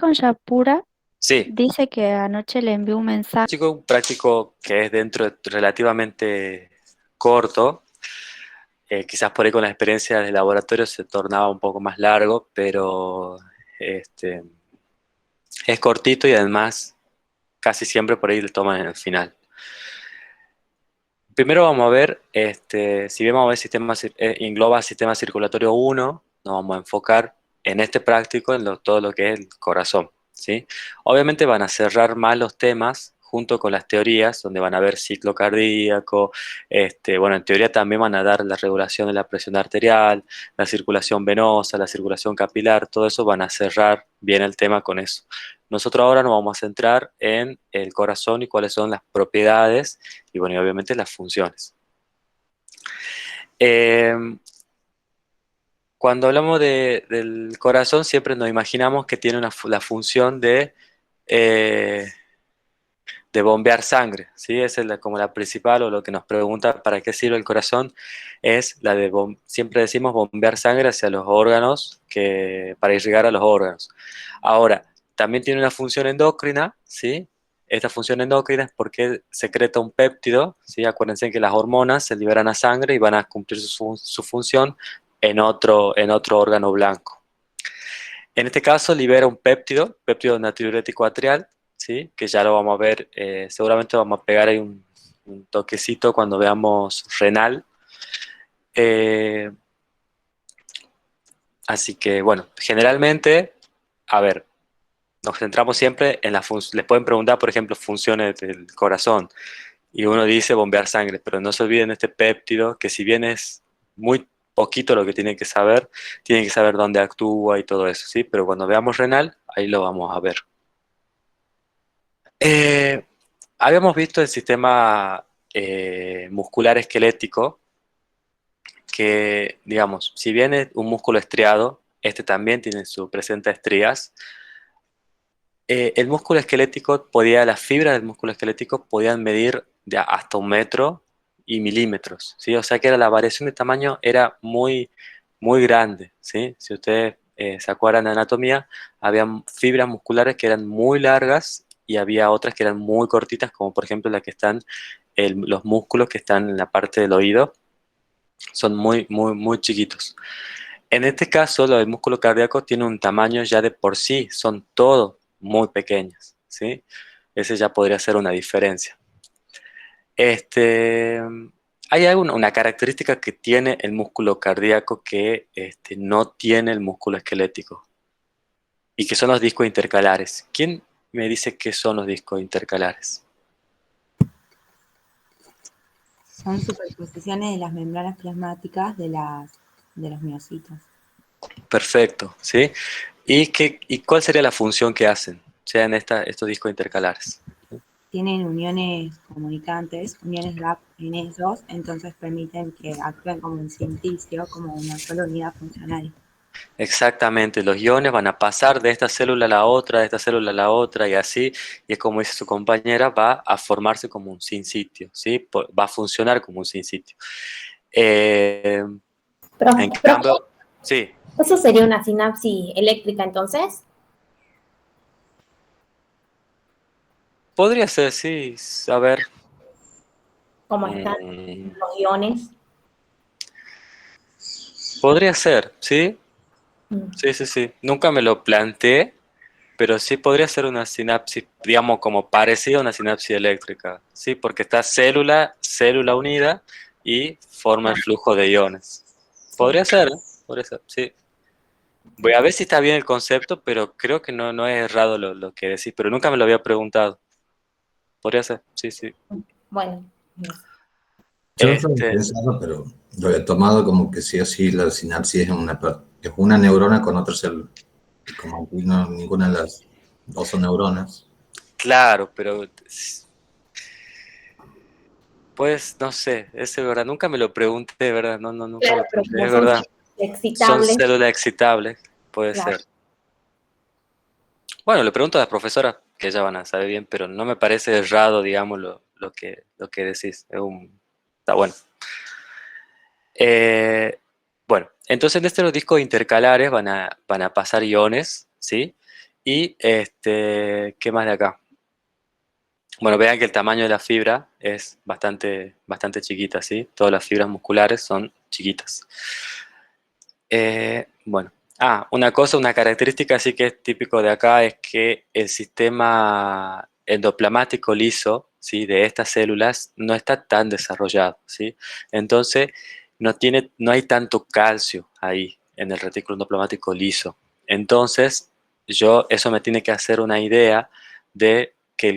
Con Yapura Sí, dice que anoche le envió un mensaje. chico, un práctico que es dentro de relativamente corto, quizás por ahí con la experiencia de laboratorio se tornaba un poco más largo, pero este, es cortito y además casi siempre por ahí le toman en el final. Primero vamos a ver, si bien vamos a ver engloba sistema circulatorio uno, nos vamos a enfocar en este práctico, en todo lo que es el corazón, ¿sí? Obviamente van a cerrar más los temas junto con las teorías, donde van a ver ciclo cardíaco, bueno, en teoría también van a dar la regulación de la presión arterial, la circulación venosa, la circulación capilar, todo eso van a cerrar bien el tema con eso. Nosotros ahora nos vamos a centrar en el corazón y cuáles son las propiedades y bueno, y obviamente las funciones. Eh, Cuando hablamos del corazón, siempre nos imaginamos que tiene la función eh, de bombear sangre, ¿sí? Esa es como la principal o lo que nos pregunta para qué sirve el corazón, es la de, siempre decimos bombear sangre hacia los órganos, para irrigar a los órganos. Ahora, también tiene una función endocrina, ¿sí? Esta función endocrina es porque secreta un péptido, ¿sí? Acuérdense que las hormonas se liberan a sangre y van a cumplir su función en otro órgano blanco. En este caso libera un péptido, péptido natriurético atrial, ¿sí? Que ya lo vamos a ver, seguramente vamos a pegar ahí un toquecito cuando veamos renal. Eh, Así que bueno, generalmente, a ver, nos centramos siempre en la función. Les pueden preguntar, por ejemplo, funciones del corazón y uno dice bombear sangre, pero no se olviden este péptido, que si bien es muy poquito lo que tienen que saber dónde actúa y todo eso, ¿sí? Pero cuando veamos renal, ahí lo vamos a ver. Eh, Habíamos visto el sistema muscular esquelético, que, digamos, si bien es un músculo estriado, este también tiene su presenta estrías. El músculo esquelético las fibras del músculo esquelético podían medir hasta 1 metro y milímetros, ¿sí? O sea que la variación de tamaño era muy, muy grande, ¿sí? Si ustedes se acuerdan de anatomía, había fibras musculares que eran muy largas y había otras que eran muy cortitas, como por ejemplo las que están, los músculos que están en la parte del oído, son muy, muy, muy chiquitos. En este caso, lo del músculo cardíaco tiene un tamaño ya de por sí, son todos muy pequeños, ¿sí? Ese ya podría ser una diferencia. Este, Hay una característica que tiene el músculo cardíaco que no tiene el músculo esquelético y que son los discos intercalares. ¿Quién me dice qué son los discos intercalares? Son superposiciones de las membranas plasmáticas de los miocitos. Perfecto, ¿sí? ¿Y cuál sería la función que hacen, sean estos discos intercalares? Tienen uniones comunicantes, uniones gap en esos, entonces permiten que actúen como un silicio, como una sola unidad funcional. Exactamente, los iones van a pasar de esta célula a la otra, de esta célula a la otra y así, y es como dice su compañera, va a formarse como un sinsitio, ¿sí? Va a funcionar como un sinsitio. Eh, en Profe, cambio, sí, ¿eso sería una sinapsis eléctrica entonces? podría ser, sí, a ver, ¿Cómo están mm, los iones? podría ser, ¿sí? Mm. Sí, sí, sí, nunca me lo planteé, pero sí podría ser una sinapsis, digamos, como parecida a una sinapsis eléctrica, ¿sí? Porque está célula, célula unida y forma el Ah, flujo de iones. sí. Podría ser, ¿eh? Podría ser, sí. Voy a ver si está bien el concepto, pero creo que no es errado lo que decís, pero nunca me lo había preguntado. Podría ser, sí, sí. Bueno, Yo no estaba Este, pensando, pero lo he tomado como que sí o sí la sinapsis es una neurona con otra célula. Y como aquí no, ninguna de las dos son neuronas. claro, pero pues no sé, es verdad, nunca me lo pregunté, de verdad, nunca claro, lo pero pregunté, como es son verdad. Son excitables, células excitables, puede claro. ser. Bueno, le pregunto a las profesoras, que ellas van a saber bien, pero no me parece errado, digamos, lo que decís. Está bueno. Eh, bueno, entonces en estos discos intercalares van a pasar iones, ¿sí? Y ¿qué más de acá? Bueno, vean que el tamaño de la fibra es bastante chiquita, ¿sí? Todas las fibras musculares son chiquitas. Bueno, una característica sí que es típico de acá es que el sistema endoplasmático liso, ¿sí? De estas células no está tan desarrollado, ¿sí? Entonces no hay tanto calcio ahí en el retículo endoplasmático liso. Entonces eso me tiene que hacer una idea de que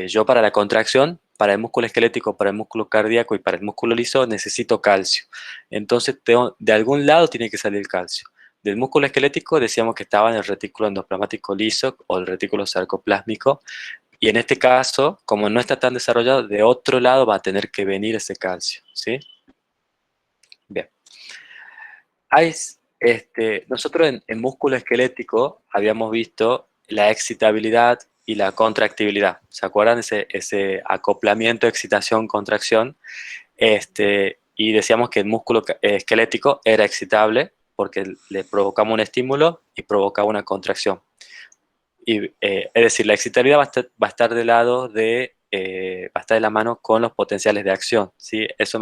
yo para la contracción, para el músculo esquelético, para el músculo cardíaco y para el músculo liso necesito calcio. Entonces, de algún lado tiene que salir el calcio. Del músculo esquelético decíamos que estaba en el retículo endoplasmático liso o el retículo sarcoplásmico. Y en este caso, como no está tan desarrollado, de otro lado va a tener que venir ese calcio, ¿sí? Bien. Nosotros en músculo esquelético habíamos visto la excitabilidad y la contractibilidad. ¿Se acuerdan? Ese acoplamiento, excitación, contracción. Y decíamos que el músculo esquelético era excitable porque le provocamos un estímulo y provocaba una contracción. Es decir, la excitabilidad va a estar del lado va a estar de la mano con los potenciales de acción, ¿sí? Eso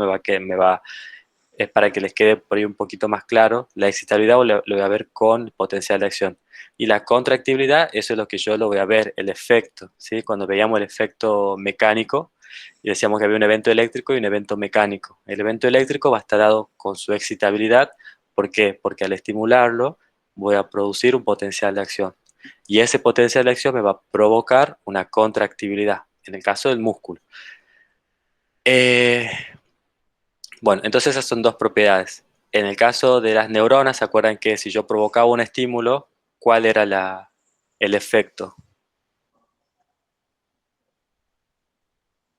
es para que les quede por ahí un poquito más claro. La excitabilidad lo voy a ver con el potencial de acción. Y la contractibilidad, eso es lo que yo lo voy a ver, el efecto, ¿sí? Cuando veíamos el efecto mecánico, y decíamos que había un evento eléctrico y un evento mecánico. El evento eléctrico va a estar dado con su excitabilidad. ¿Por qué? Porque al estimularlo voy a producir un potencial de acción. Y ese potencial de acción me va a provocar una contractibilidad, en el caso del músculo. Bueno, entonces esas son dos propiedades. En el caso de las neuronas, ¿se acuerdan que si yo provocaba un estímulo, cuál era el efecto?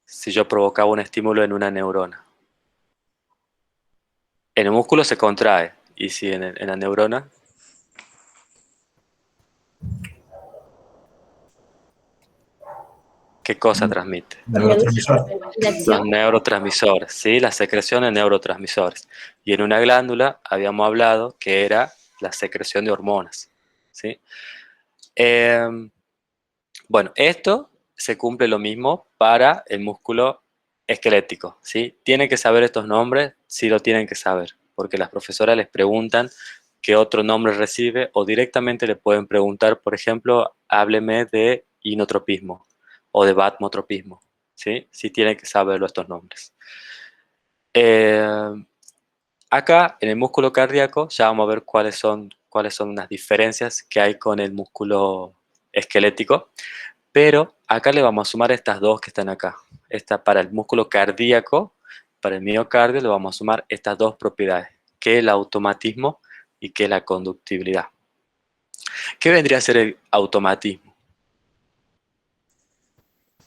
Si yo provocaba un estímulo en una neurona. En el músculo se contrae, y si en la neurona, ¿qué cosa transmite? Neurotransmisor. La Los acción. neurotransmisores, ¿sí? La secreción de neurotransmisores. Y en una glándula habíamos hablado que era la secreción de hormonas, ¿sí? Bueno, esto se cumple lo mismo para el músculo esquelético, ¿sí? Tienen que saber estos nombres, sí lo tienen que saber, porque las profesoras les preguntan qué otro nombre recibe o directamente le pueden preguntar, por ejemplo, hábleme de inotropismo o de batmotropismo, ¿sí? Sí tienen que saberlo estos nombres. Acá, en el músculo cardíaco, ya vamos a ver cuáles son las diferencias que hay con el músculo esquelético. Pero acá le vamos a sumar estas dos que están acá. Esta para el músculo cardíaco, para el miocardio, le vamos a sumar estas dos propiedades, que es el automatismo y que es la conductibilidad. ¿Qué vendría a ser el automatismo?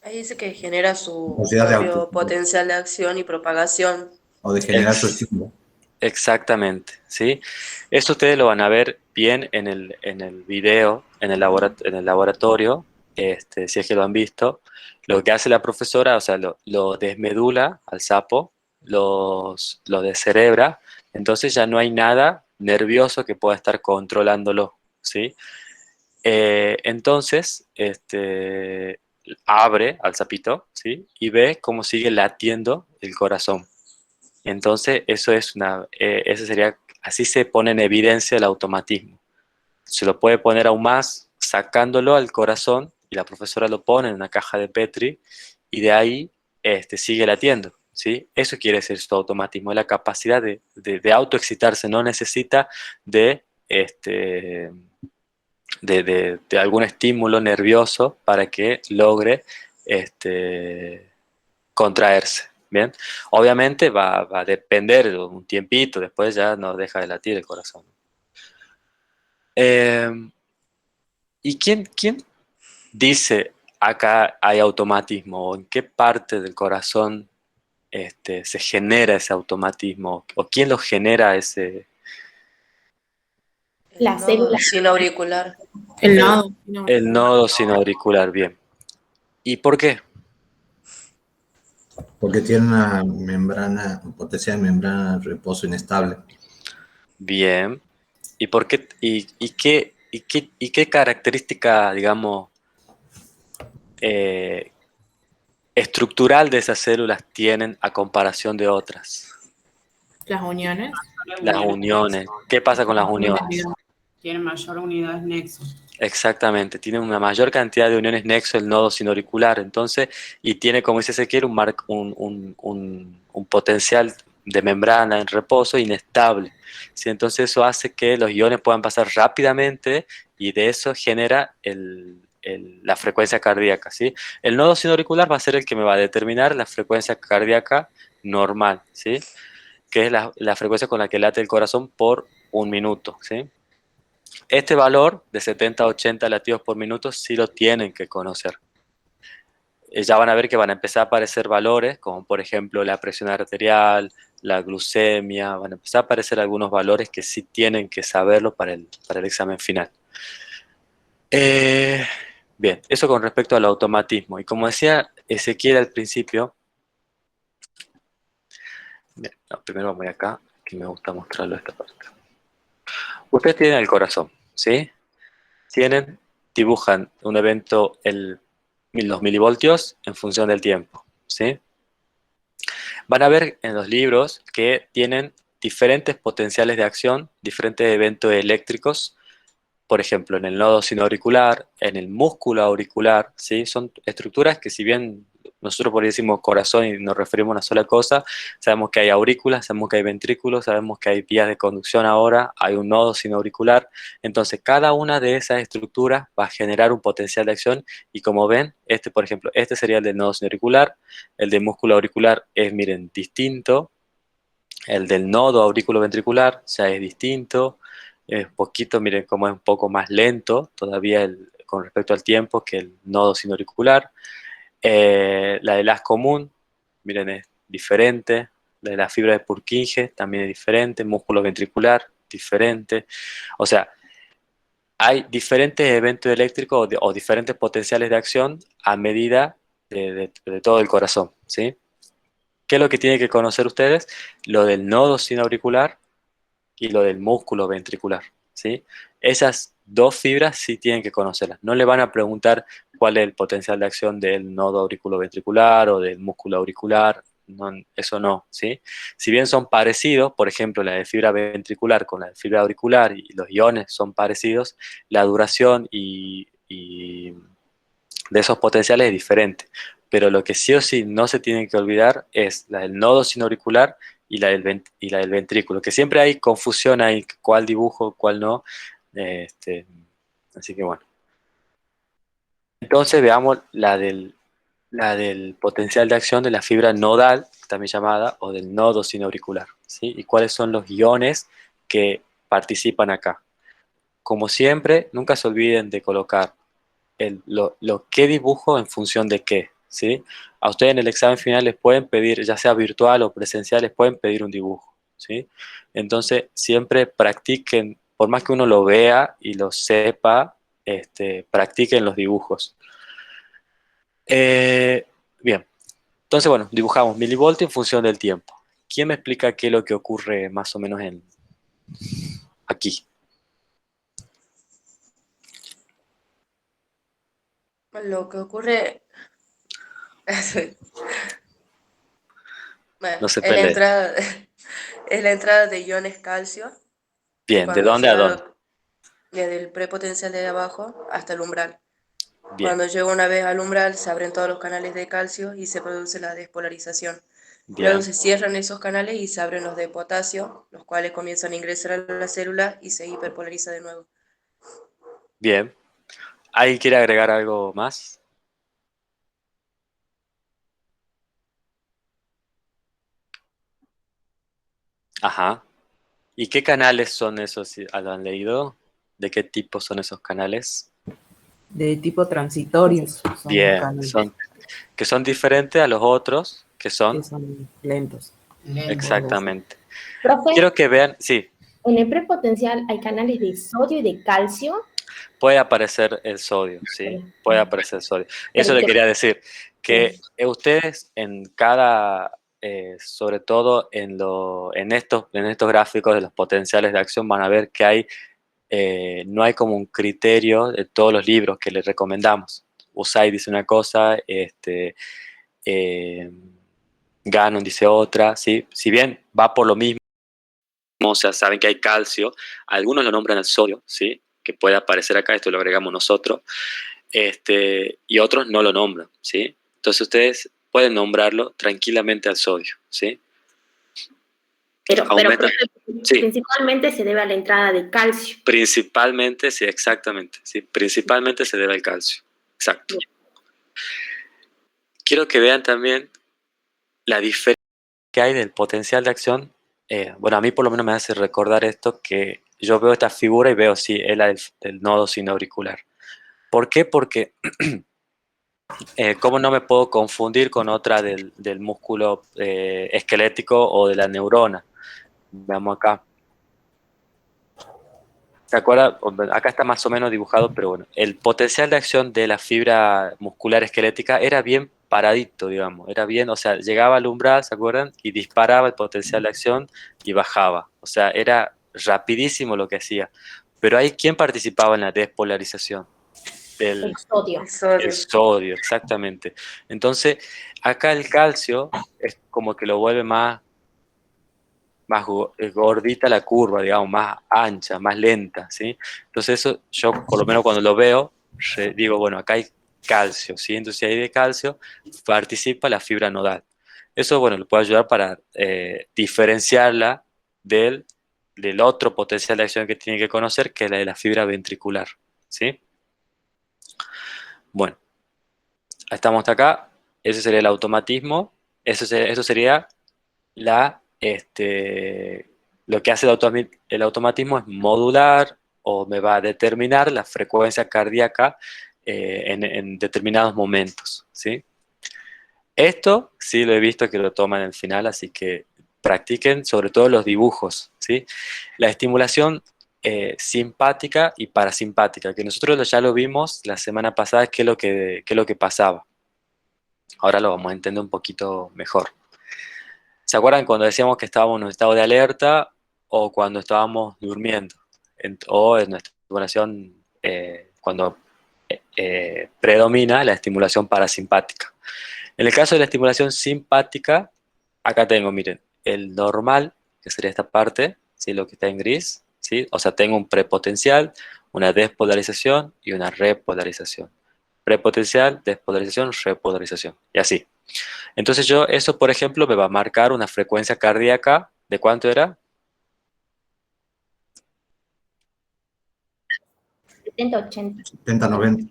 Ahí dice que genera su Velocidad de propio auto. potencial de acción y propagación. O de generar su Ex- estímulo. Exactamente, ¿sí? Eso ustedes lo van a ver bien en el video, en el laboratorio, si es que lo han visto. Lo que hace la profesora, o sea, lo desmedula al sapo, lo descerebra, entonces ya no hay nada nervioso que pueda estar controlándolo, ¿sí? Entonces, abre al sapito, ¿sí? Y ve cómo sigue latiendo el corazón. Entonces, eso sería, así se pone en evidencia el automatismo. Se lo puede poner aún más sacándolo al corazón y la profesora lo pone en una caja de Petri y de ahí sigue latiendo, ¿sí? Eso quiere decir su automatismo, la capacidad de autoexcitarse, no necesita de algún estímulo nervioso para que logre contraerse. Bien, obviamente va a depender de un tiempito, después ya no deja de latir el corazón. ¿Y quién dice acá hay automatismo? ¿O en qué parte del corazón se genera ese automatismo? ¿O quién lo genera ese? La El célula. nodo sinoauricular. El nodo. El nodo sinoauricular, bien. ¿Y por qué? Porque tiene una membrana, un potencial de membrana de reposo inestable. Bien. ¿Y por qué? ¿Y qué y qué característica, digamos, eh, estructural de esas células tienen a comparación de otras? Las uniones. Las uniones. ¿Qué pasa con las uniones? Tienen mayor unidades nexo. Exactamente, tiene una mayor cantidad de uniones nexo el nodo sinauricular, entonces, y tiene, como dice Ezequiel, un potencial de membrana en reposo inestable. ¿Sí? Entonces eso hace que los iones puedan pasar rápidamente y de eso genera la frecuencia cardíaca. ¿Sí? El nodo sinauricular va a ser el que me va a determinar la frecuencia cardíaca normal, ¿sí? Que es la frecuencia con la que late el corazón por un minuto. ¿Sí? Este valor de 70 a 80 latidos por minuto sí lo tienen que conocer. Ya van a ver que van a empezar a aparecer valores, como por ejemplo la presión arterial, la glucemia, van a empezar a aparecer algunos valores que sí tienen que saberlo para el examen final. Bien, eso con respecto al automatismo. Y como decía Ezequiel al principio, bien, no, primero vamos acá, que me gusta mostrarlo esta parte. Ustedes tienen el corazón, ¿sí? Dibujan un evento, los milivoltios en función del tiempo, ¿sí? Van a ver en los libros que tienen diferentes potenciales de acción, diferentes eventos eléctricos, por ejemplo, en el nodo sinoauricular, en el músculo auricular, ¿sí? Son estructuras que si bien nosotros por ahí decimos corazón y nos referimos a una sola cosa, sabemos que hay aurículas, sabemos que hay ventrículos, sabemos que hay vías de conducción ahora, hay un nodo sinoauricular, entonces cada una de esas estructuras va a generar un potencial de acción y como ven, por ejemplo, este sería el del nodo sinoauricular, el del músculo auricular es, miren, distinto, el del nodo auriculoventricular ya es distinto, es poquito, miren cómo es un poco más lento todavía con respecto al tiempo que el nodo sinauricular. La del haz común, miren, es diferente. La de la fibra de Purkinje también es diferente. Músculo ventricular, diferente. O sea, hay diferentes eventos eléctricos o diferentes potenciales de acción a medida de todo el corazón, ¿sí? ¿Qué es lo que tienen que conocer ustedes? Lo del nodo sinauricular y lo del músculo ventricular, ¿sí? Esas dos fibras sí tienen que conocerlas. No le van a preguntar cuál es el potencial de acción del nodo auriculoventricular o del músculo auricular, no, eso no, ¿sí? Si bien son parecidos, por ejemplo, la de fibra ventricular con la de fibra auricular y los iones son parecidos, la duración y de esos potenciales es diferente. Pero lo que sí o sí no se tienen que olvidar es la del nodo sinauricular y la del ventrículo, que siempre hay confusión ahí, cuál dibujo, cuál no. Este, así que bueno. Entonces veamos la del potencial de acción de la fibra nodal, también llamada, o del nodo sinauricular, ¿sí? Y cuáles son los iones que participan acá. Como siempre, nunca se olviden de colocar lo que dibujo en función de qué, ¿sí? A ustedes en el examen final les pueden pedir, ya sea virtual o presencial, les pueden pedir un dibujo, ¿sí? Entonces, siempre practiquen, por más que uno lo vea y lo sepa, practiquen los dibujos. Bien, entonces, bueno, dibujamos milivoltio en función del tiempo. ¿Quién me explica qué es lo que ocurre más o menos aquí? Lo que ocurre bueno, No se peleen. es la entrada de iones calcio Bien, ¿de cuando dónde a llega dónde? desde el prepotencial de abajo hasta el umbral. Bien, Cuando llega una vez al umbral se abren todos los canales de calcio y se produce la despolarización. Luego bien, se cierran esos canales y se abren los de potasio, los cuales comienzan a ingresar a la célula y se hiperpolariza de nuevo. bien. ¿Alguien quiere agregar algo más? Ajá. ¿Y qué canales son esos? ¿Si ¿Lo han leído? ¿De qué tipo son esos canales? De tipo transitorios son los Bien, canales que son diferentes a los otros, que que son son lentos. exactamente. Profe, Quiero que vean, sí, en el prepotencial hay canales de sodio y de calcio. puede aparecer el sodio, sí, puede aparecer el sodio. Eso le quería decir, que ustedes en cada, sobre todo en estos gráficos de los potenciales de acción, van a ver que hay no hay como un criterio de todos los libros que les recomendamos. USAID dice una cosa, Gannon dice otra, ¿sí? Si bien va por lo mismo, o sea, saben que hay calcio, algunos lo nombran al sodio, ¿sí? Que puede aparecer acá, esto lo agregamos nosotros, y otros no lo nombran, ¿sí? Entonces ustedes pueden nombrarlo tranquilamente al sodio, ¿sí? Pero Aumenta, sí, principalmente se debe a la entrada de calcio. principalmente, sí, exactamente, sí, principalmente se debe al calcio, exacto. Quiero que vean también la diferencia que hay del potencial de acción. Bueno, a mí por lo menos me hace recordar esto, que yo veo esta figura y veo, sí, es la del nodo sinoauricular. ¿Por qué? Porque ¿cómo no me puedo confundir con otra del músculo esquelético o de la neurona? Veamos acá. ¿Se acuerda? Acá está más o menos dibujado, pero bueno, el potencial de acción de la fibra muscular esquelética era bien paradito, digamos, era bien, o sea, llegaba al umbral, ¿se acuerdan? Y disparaba el potencial de acción y bajaba, o sea, era rapidísimo lo que hacía. Pero hay quien participaba en la despolarización El del sodio. el sodio, exactamente. Entonces, acá el calcio es como que lo vuelve más gordita la curva, digamos, más ancha, más lenta, ¿sí? Entonces eso yo por lo menos cuando lo veo, digo, bueno, acá hay calcio, ¿sí? Entonces si hay de calcio, participa la fibra nodal. Eso, bueno, le puede ayudar para diferenciarla del otro potencial de acción que tiene que conocer, que es la de la fibra ventricular, ¿sí? Bueno, estamos hasta acá, ese sería el automatismo, eso sería la, lo que hace el automatismo es modular o me va a determinar la frecuencia cardíaca en determinados momentos, ¿sí? Esto sí lo he visto que lo toman en el final, así que practiquen sobre todo los dibujos, ¿sí? La estimulación simpática y parasimpática, que nosotros ya lo vimos la semana pasada, qué es lo que pasaba. Ahora lo vamos a entender un poquito mejor. ¿Se acuerdan cuando decíamos que estábamos en un estado de alerta o cuando estábamos durmiendo? O en nuestra estimulación, cuando predomina la estimulación parasimpática. En el caso de la estimulación simpática, acá tengo, miren, el normal, que sería esta parte, ¿sí? Lo que está en gris, ¿sí? O sea, tengo un prepotencial, una despolarización y una repolarización. Prepotencial, despolarización, repolarización, y así. Entonces eso por ejemplo, me va a marcar una frecuencia cardíaca, ¿de cuánto era? 70-80. 70-90.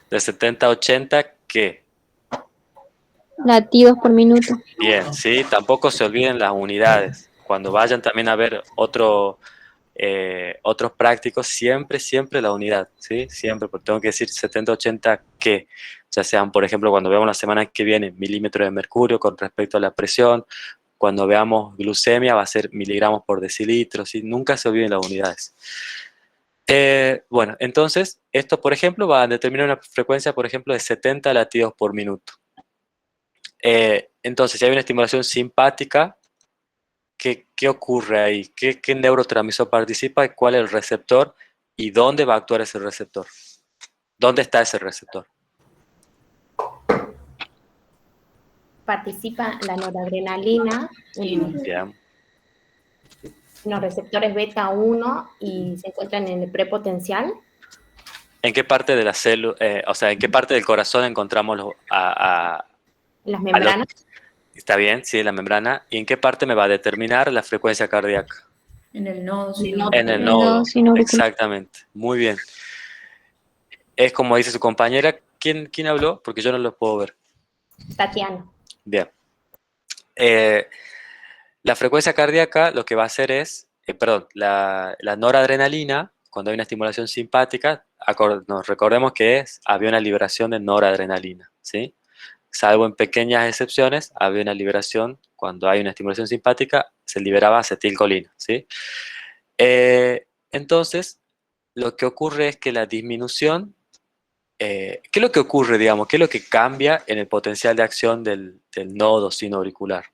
De 70-80, ¿qué? Latidos por minuto. Bien, ¿sí? Tampoco se olviden las unidades. Cuando vayan también a ver otros prácticos, siempre la unidad, ¿sí? Siempre, porque tengo que decir 70-80, ¿qué? Ya sean, por ejemplo, cuando veamos la semana que viene, milímetros de mercurio con respecto a la presión. Cuando veamos glucemia va a ser miligramos por decilitro, ¿sí? Nunca se olviden las unidades. Bueno, entonces, esto, por ejemplo, va a determinar una frecuencia, por ejemplo, de 70 latidos por minuto. Entonces, si hay una estimulación simpática, ¿qué ocurre ahí? ¿Qué neurotransmisor participa? ¿Cuál es el receptor? ¿Y dónde va a actuar ese receptor? ¿Dónde está ese receptor? Participa la noradrenalina en Bien. los receptores beta 1 y se encuentran en el prepotencial. ¿En qué parte de la célula, o sea, en qué parte del corazón encontramos Las membranas. Está bien, sí, la membrana. ¿Y en qué parte me va a determinar la frecuencia cardíaca? En el nodo. En el nodo, exactamente. Muy bien. Es como dice su compañera. ¿Quién habló? Porque yo no lo puedo ver. Tatiana. Bien. La frecuencia cardíaca lo que va a hacer es, la noradrenalina, cuando hay una estimulación simpática, nos recordemos que había una liberación de noradrenalina, ¿sí? Salvo en pequeñas excepciones, había una liberación, cuando hay una estimulación simpática, se liberaba acetilcolina, ¿sí? Entonces, lo que ocurre es que la disminución, ¿qué es lo que ocurre, digamos? ¿Qué es lo que cambia en el potencial de acción del nodo sinoauricular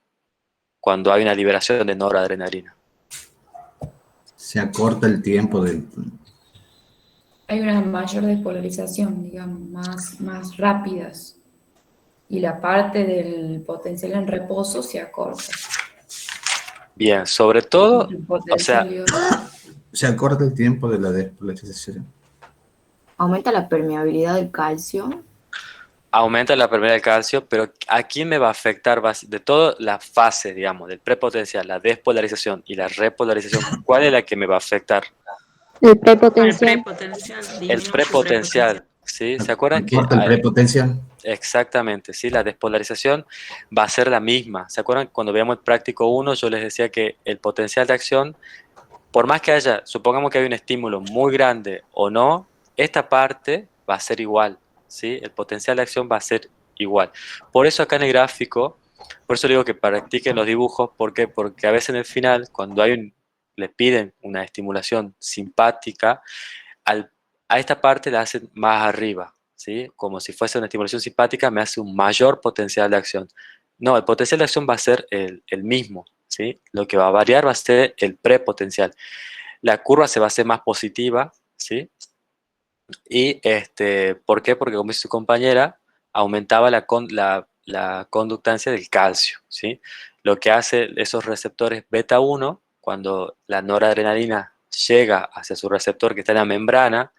cuando hay una liberación de noradrenalina? Se acorta el tiempo del... Hay una mayor despolarización, digamos, más rápidas. Y la parte del potencial en reposo se acorta. Bien, sobre todo, El o sea, potencial Se acorta el tiempo de la despolarización. Aumenta la permeabilidad del calcio. aumenta la permeabilidad del calcio, pero ¿a quién me va a afectar de todas las fases, digamos, del prepotencial, la despolarización y la repolarización? ¿Cuál es la que me va a afectar? El prepotencial. El prepotencial, ¿sí? ¿Se acuerdan que ¿Acorta el prepotencial? exactamente, ¿sí? La despolarización va a ser la misma. ¿Se acuerdan cuando veíamos el práctico 1? Yo les decía que el potencial de acción, por más que haya, supongamos que hay un estímulo muy grande o no, esta parte va a ser igual, ¿sí? El potencial de acción va a ser igual. Por eso acá en el gráfico, por eso digo que practiquen los dibujos, ¿por qué? Porque a veces en el final, cuando les piden una estimulación simpática, a esta parte la hacen más arriba, ¿sí? Como si fuese una estimulación simpática, me hace un mayor potencial de acción. No, el potencial de acción va a ser el mismo, ¿sí? Lo que va a variar va a ser el prepotencial. La curva se va a hacer más positiva, ¿sí? Y ¿por qué? Porque, como dice su compañera, aumentaba la conductancia del calcio, ¿sí? Lo que hace esos receptores beta 1, cuando la noradrenalina llega hacia su receptor que está en la membrana,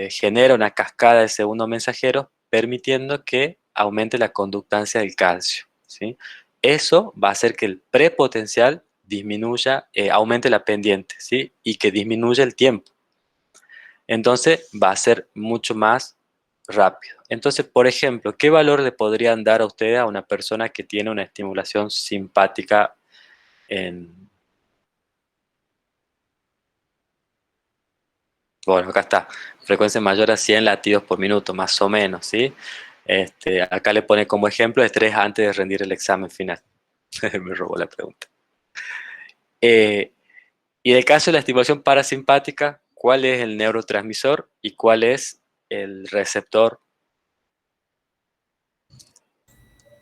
genera una cascada de segundos mensajeros, permitiendo que aumente la conductancia del calcio, ¿sí? Eso va a hacer que el prepotencial disminuya, aumente la pendiente, ¿sí? Y que disminuya el tiempo. Entonces va a ser mucho más rápido. Entonces, por ejemplo, ¿qué valor le podrían dar a ustedes a una persona que tiene una estimulación simpática bueno, acá está, frecuencia mayor a 100 latidos por minuto, más o menos, ¿sí? Acá le pone como ejemplo estrés antes de rendir el examen final. Me robó la pregunta. Y en el caso de la estimulación parasimpática, ¿cuál es el neurotransmisor y cuál es el receptor?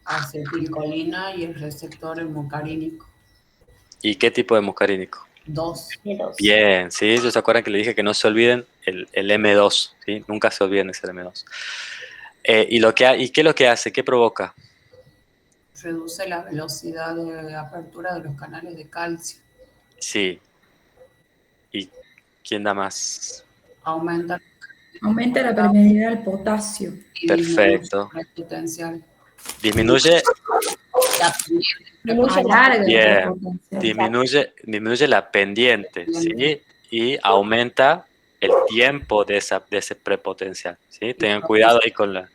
Acetilcolina y el receptor hemocarínico. ¿Y qué tipo de muscarínico? 2. Bien, ¿sí? ¿Ellos se acuerdan que le dije que no se olviden el M2, ¿sí? Nunca se olviden ese M2. ¿Y qué es lo que hace? ¿Qué provoca? Reduce la velocidad de apertura de los canales de calcio. Sí. ¿Y quién da más? Aumenta Aumenta la permeabilidad al potasio. y Perfecto. disminuye el potencial. Disminuye, Alarga el bien, prepotencial. disminuye la pendiente, ¿sí? Y aumenta el tiempo de ese prepotencial, ¿sí? Tengan cuidado ahí con la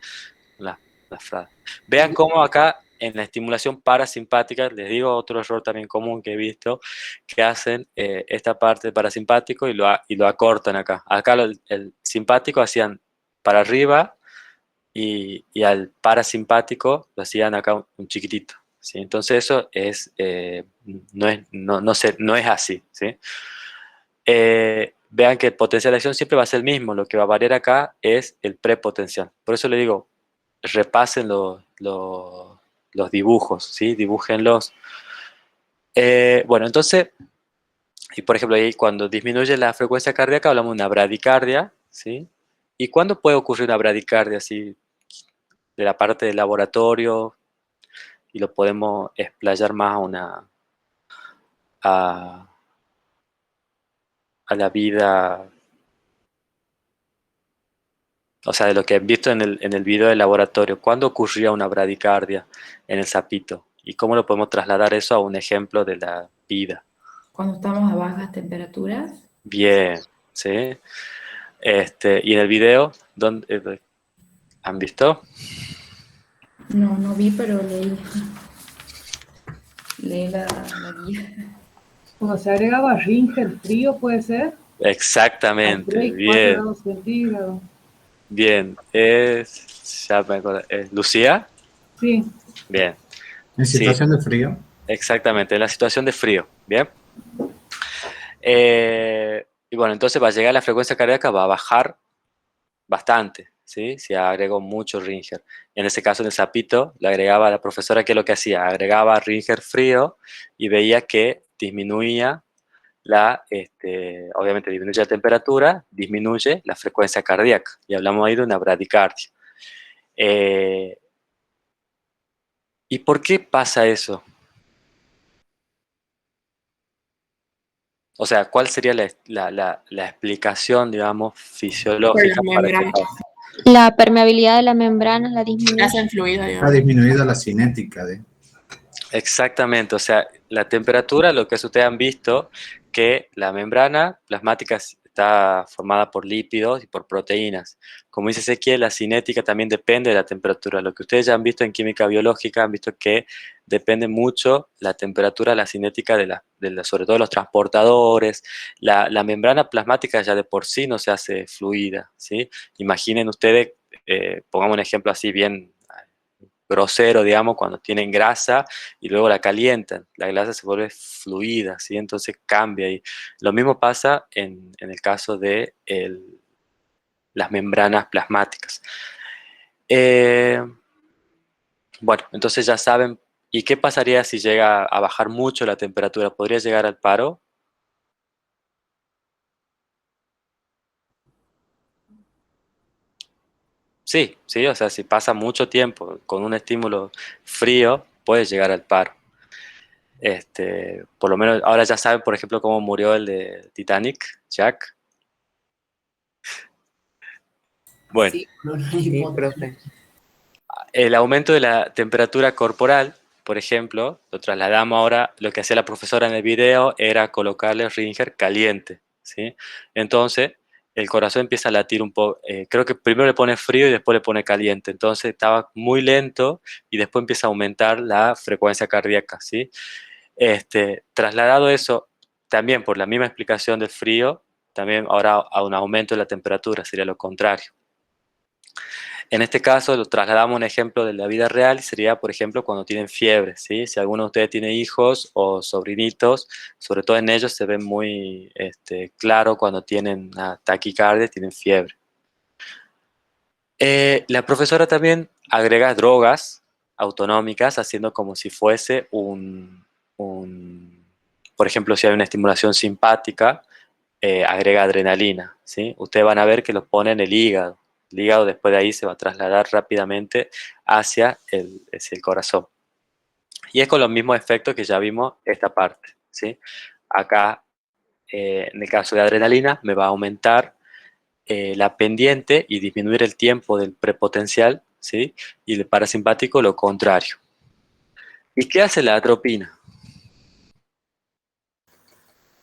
frase. Vean cómo acá en la estimulación parasimpática, les digo otro error también común que he visto, que hacen esta parte del parasimpático y lo acortan acá. Acá el simpático hacían para arriba y al parasimpático lo hacían acá un chiquitito, ¿sí? Entonces eso no es así, ¿sí? Vean que el potencial de acción siempre va a ser el mismo, lo que va a variar acá es el prepotencial. Por eso le digo, repasen los dibujos, ¿sí? Dibújenlos. Bueno, entonces, y por ejemplo, ahí cuando disminuye la frecuencia cardíaca hablamos de una bradicardia, ¿sí? ¿Y cuándo puede ocurrir una bradicardia así de la parte del laboratorio y lo podemos explayar más a la vida, o sea, de lo que he visto en el video del laboratorio? ¿Cuándo ocurría una bradicardia en el sapito? ¿Y cómo lo podemos trasladar eso a un ejemplo de la vida? Cuando estamos a bajas temperaturas. Bien, ¿sí? Y en el video, ¿han visto? No vi, pero leí. Leí la guía. Cuando se agregaba Ringer frío, ¿puede ser? Exactamente, A 3, 4 bien, grados centígrados. bien. Ya me acuerdo. ¿Lucía? Sí. Bien. ¿En situación de frío? Exactamente, en la situación de frío, ¿bien? Y bueno, entonces va a llegar la frecuencia cardíaca, va a bajar bastante, ¿sí? Si agrego mucho Ringer. En ese caso, en el sapito, le agregaba a la profesora, ¿qué es lo que hacía? Agregaba Ringer frío y veía que disminuía obviamente disminuye la temperatura, disminuye la frecuencia cardíaca. Y hablamos ahí de una bradicardia. ¿Y por qué pasa eso? O sea, ¿cuál sería la explicación, digamos, Por fisiológica las para que membranas. pase? La permeabilidad de la membrana la disminuye. Hacen fluido, Ha digamos. disminuido la cinética de... Exactamente, o sea, la temperatura, lo que ustedes han visto, que la membrana plasmática está formada por lípidos y por proteínas. Como dice Ezequiel, la cinética también depende de la temperatura. Lo que ustedes ya han visto en química biológica, han visto que depende mucho la temperatura, la cinética sobre todo de los transportadores. La membrana plasmática ya de por sí no se hace fluida, ¿sí? Imaginen ustedes, pongamos un ejemplo así bien grosero, digamos, cuando tienen grasa y luego la calientan, la grasa se vuelve fluida, ¿sí? Entonces cambia. Y lo mismo pasa en el caso de las membranas plasmáticas. Bueno, entonces ya saben, ¿y qué pasaría si llega a bajar mucho la temperatura? ¿Podría llegar al paro? Sí, sí, o sea, si pasa mucho tiempo con un estímulo frío, puede llegar al paro. Por lo menos ahora ya saben, por ejemplo, cómo murió el de Titanic, Jack. Bueno, Sí, con una Sí, hipotermia. profe. el aumento de la temperatura corporal, por ejemplo, lo trasladamos ahora, lo que hacía la profesora en el video era colocarle Ringer caliente, ¿sí? Entonces, el corazón empieza a latir un poco, creo que primero le pone frío y después le pone caliente, entonces estaba muy lento y después empieza a aumentar la frecuencia cardíaca, ¿sí? Trasladado eso, también por la misma explicación del frío, también ahora a un aumento de la temperatura, sería lo contrario. En este caso lo trasladamos a un ejemplo de la vida real, sería, por ejemplo, cuando tienen fiebre, ¿sí? Si alguno de ustedes tiene hijos o sobrinitos, sobre todo en ellos se ve muy claro cuando tienen una taquicardia, tienen fiebre. La profesora también agrega drogas autonómicas, haciendo como si fuese por ejemplo, si hay una estimulación simpática, agrega adrenalina, ¿sí? Ustedes van a ver que lo pone en el hígado. El hígado después de ahí se va a trasladar rápidamente hacia el corazón. Y es con los mismos efectos que ya vimos esta parte, ¿sí? Acá, en el caso de adrenalina, me va a aumentar la pendiente y disminuir el tiempo del prepotencial, ¿sí? Y el parasimpático lo contrario. ¿Y qué hace la atropina?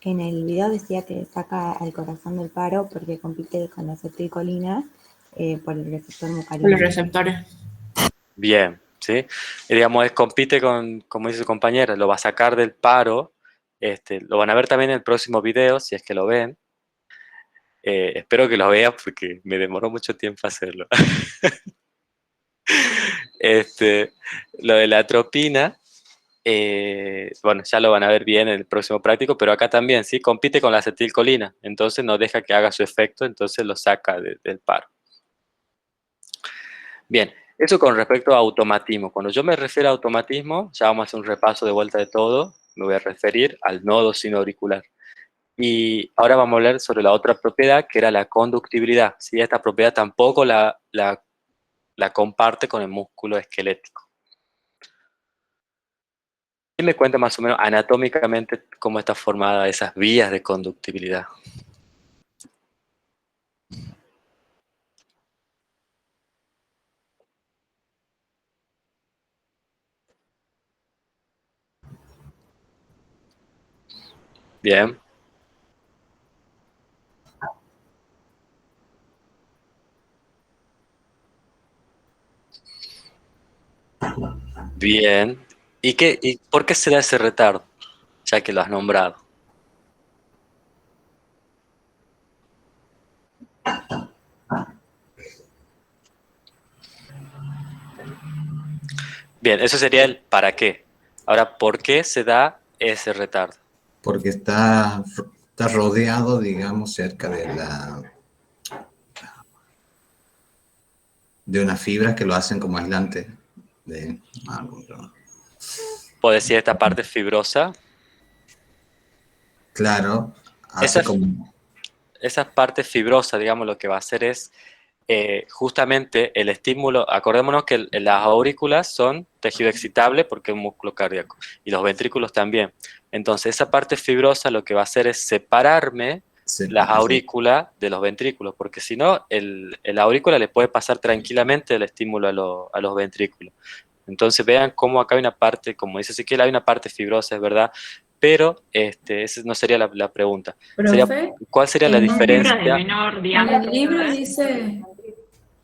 En el video decía que saca al corazón del paro porque compite con la acetilcolina por el receptor Por los mucarínico. receptores. Bien, ¿sí? Y digamos, compite con, como dice su compañera, lo va a sacar del paro. Lo van a ver también en el próximo video, si es que lo ven. Espero que lo vean porque me demoró mucho tiempo hacerlo. Lo de la atropina, bueno, ya lo van a ver bien en el próximo práctico, pero acá también, ¿sí? Compite con la acetilcolina, entonces no deja que haga su efecto, entonces lo saca del paro. Bien, eso con respecto a automatismo. Cuando yo me refiero a automatismo, ya vamos a hacer un repaso de vuelta de todo, me voy a referir al nodo sinoauricular. Y ahora vamos a hablar sobre la otra propiedad, que era la conductibilidad, ¿sí? Esta propiedad tampoco la comparte con el músculo esquelético. Y me cuenta más o menos anatómicamente cómo está formada esas vías de conductibilidad. Bien. Bien. ¿Y por qué se da ese retardo? Ya que lo has nombrado. Bien, eso sería el para qué. Ahora, ¿por qué se da ese retardo? Porque está rodeado, digamos, cerca de la... de unas fibras que lo hacen como aislante de algo. Puedo decir esta parte fibrosa. Claro, hace Esa, como... esa parte fibrosa, digamos, lo que va a hacer es justamente el estímulo. Acordémonos que las aurículas son tejido excitable porque es un músculo cardíaco y los ventrículos también. Entonces esa parte fibrosa lo que va a hacer es separarme las aurículas de los ventrículos, porque si no, el aurícula le puede pasar tranquilamente el estímulo a los ventrículos. Entonces vean cómo acá hay una parte, como dice Ezequiel, hay una parte fibrosa, es verdad, pero esa no sería la pregunta. Sería, Profe, ¿cuál sería la en Fibra de diferencia? menor en diámetro. el libro ¿verdad? dice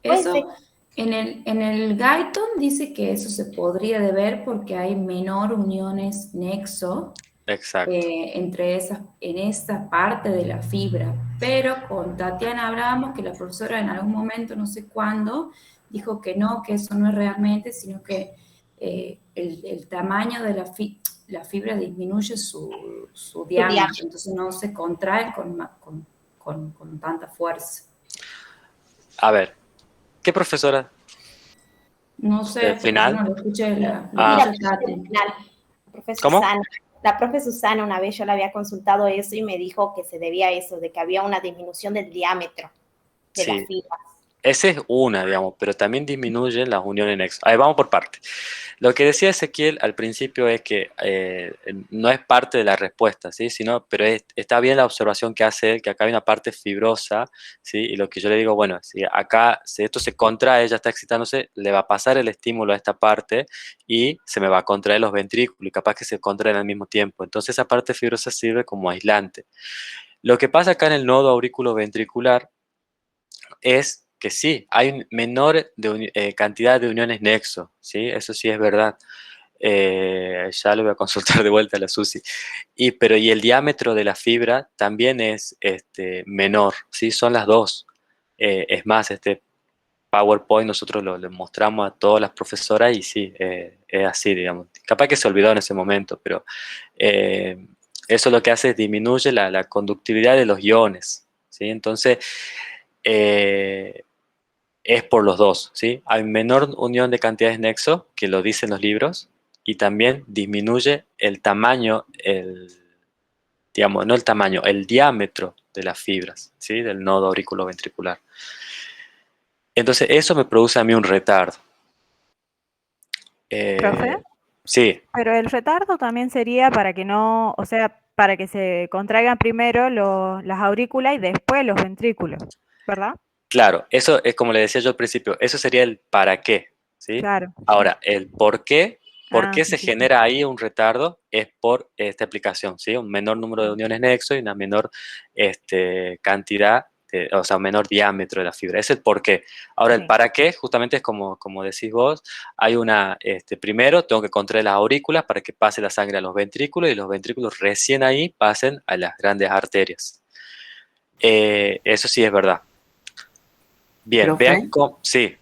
Puede ser. eso, en el Guyton dice que eso se podría deber porque hay menor uniones nexo Exacto. en esa parte de la fibra. Pero con Tatiana hablábamos que la profesora en algún momento, no sé cuándo, dijo que no, que eso no es realmente, sino que el tamaño de la fibra disminuye su diámetro, entonces no se contrae con tanta fuerza. A ver, ¿qué profesora? No sé, ¿Del porque yo final? no lo escuché, Ah. Mira, escuché Tati. la profe ¿Cómo? Susana, la profe Susana una vez yo la había consultado eso y me dijo que se debía a eso, de que había una disminución del diámetro de Sí, las fibras. esa es una, digamos, pero también disminuyen las uniones nexo. Ahí vamos por partes. Lo que decía Ezequiel al principio es que no es parte de la respuesta, ¿sí? Pero está bien la observación que hace él, que acá hay una parte fibrosa, ¿sí? Y lo que yo le digo, bueno, si acá, si esto se contrae, ella está excitándose, le va a pasar el estímulo a esta parte y se me va a contraer los ventrículos y capaz que se contraen al mismo tiempo. Entonces esa parte fibrosa sirve como aislante. Lo que pasa acá en el nodo auriculoventricular es que sí, hay un menor cantidad de uniones nexo, ¿sí? Eso sí es verdad. Ya lo voy a consultar de vuelta a la Susi. Y el diámetro de la fibra también es menor, ¿sí? Son las dos. Es más, este PowerPoint nosotros lo mostramos a todas las profesoras y sí, es así, digamos. Capaz que se olvidó en ese momento, pero eso lo que hace es disminuye la conductividad de los iones, ¿sí? Entonces, es por los dos, ¿sí? Hay menor unión de cantidades nexo, que lo dicen los libros, y también disminuye el tamaño, digamos, no el tamaño, el diámetro de las fibras, ¿sí? Del nodo auriculoventricular. Entonces, eso me produce a mí un retardo. ¿Profe? Sí, Pero el retardo también sería para que no, o sea, para que se contraigan primero las aurículas y después los ventrículos, ¿verdad? claro, eso es como le decía yo al principio, eso sería el para qué, ¿sí? Claro, sí. Ahora, el por qué Ah, se sí, sí. genera ahí un retardo es por esta aplicación, ¿sí? Un menor número de uniones nexo y una menor cantidad, o sea, un menor diámetro de la fibra. Es el por qué. Ahora, el Sí. para qué justamente es como decís vos, hay primero tengo que contraer las aurículas para que pase la sangre a los ventrículos y los ventrículos recién ahí pasen a las grandes arterias. Eso sí es verdad. Bien, vean Profe, cómo, sí,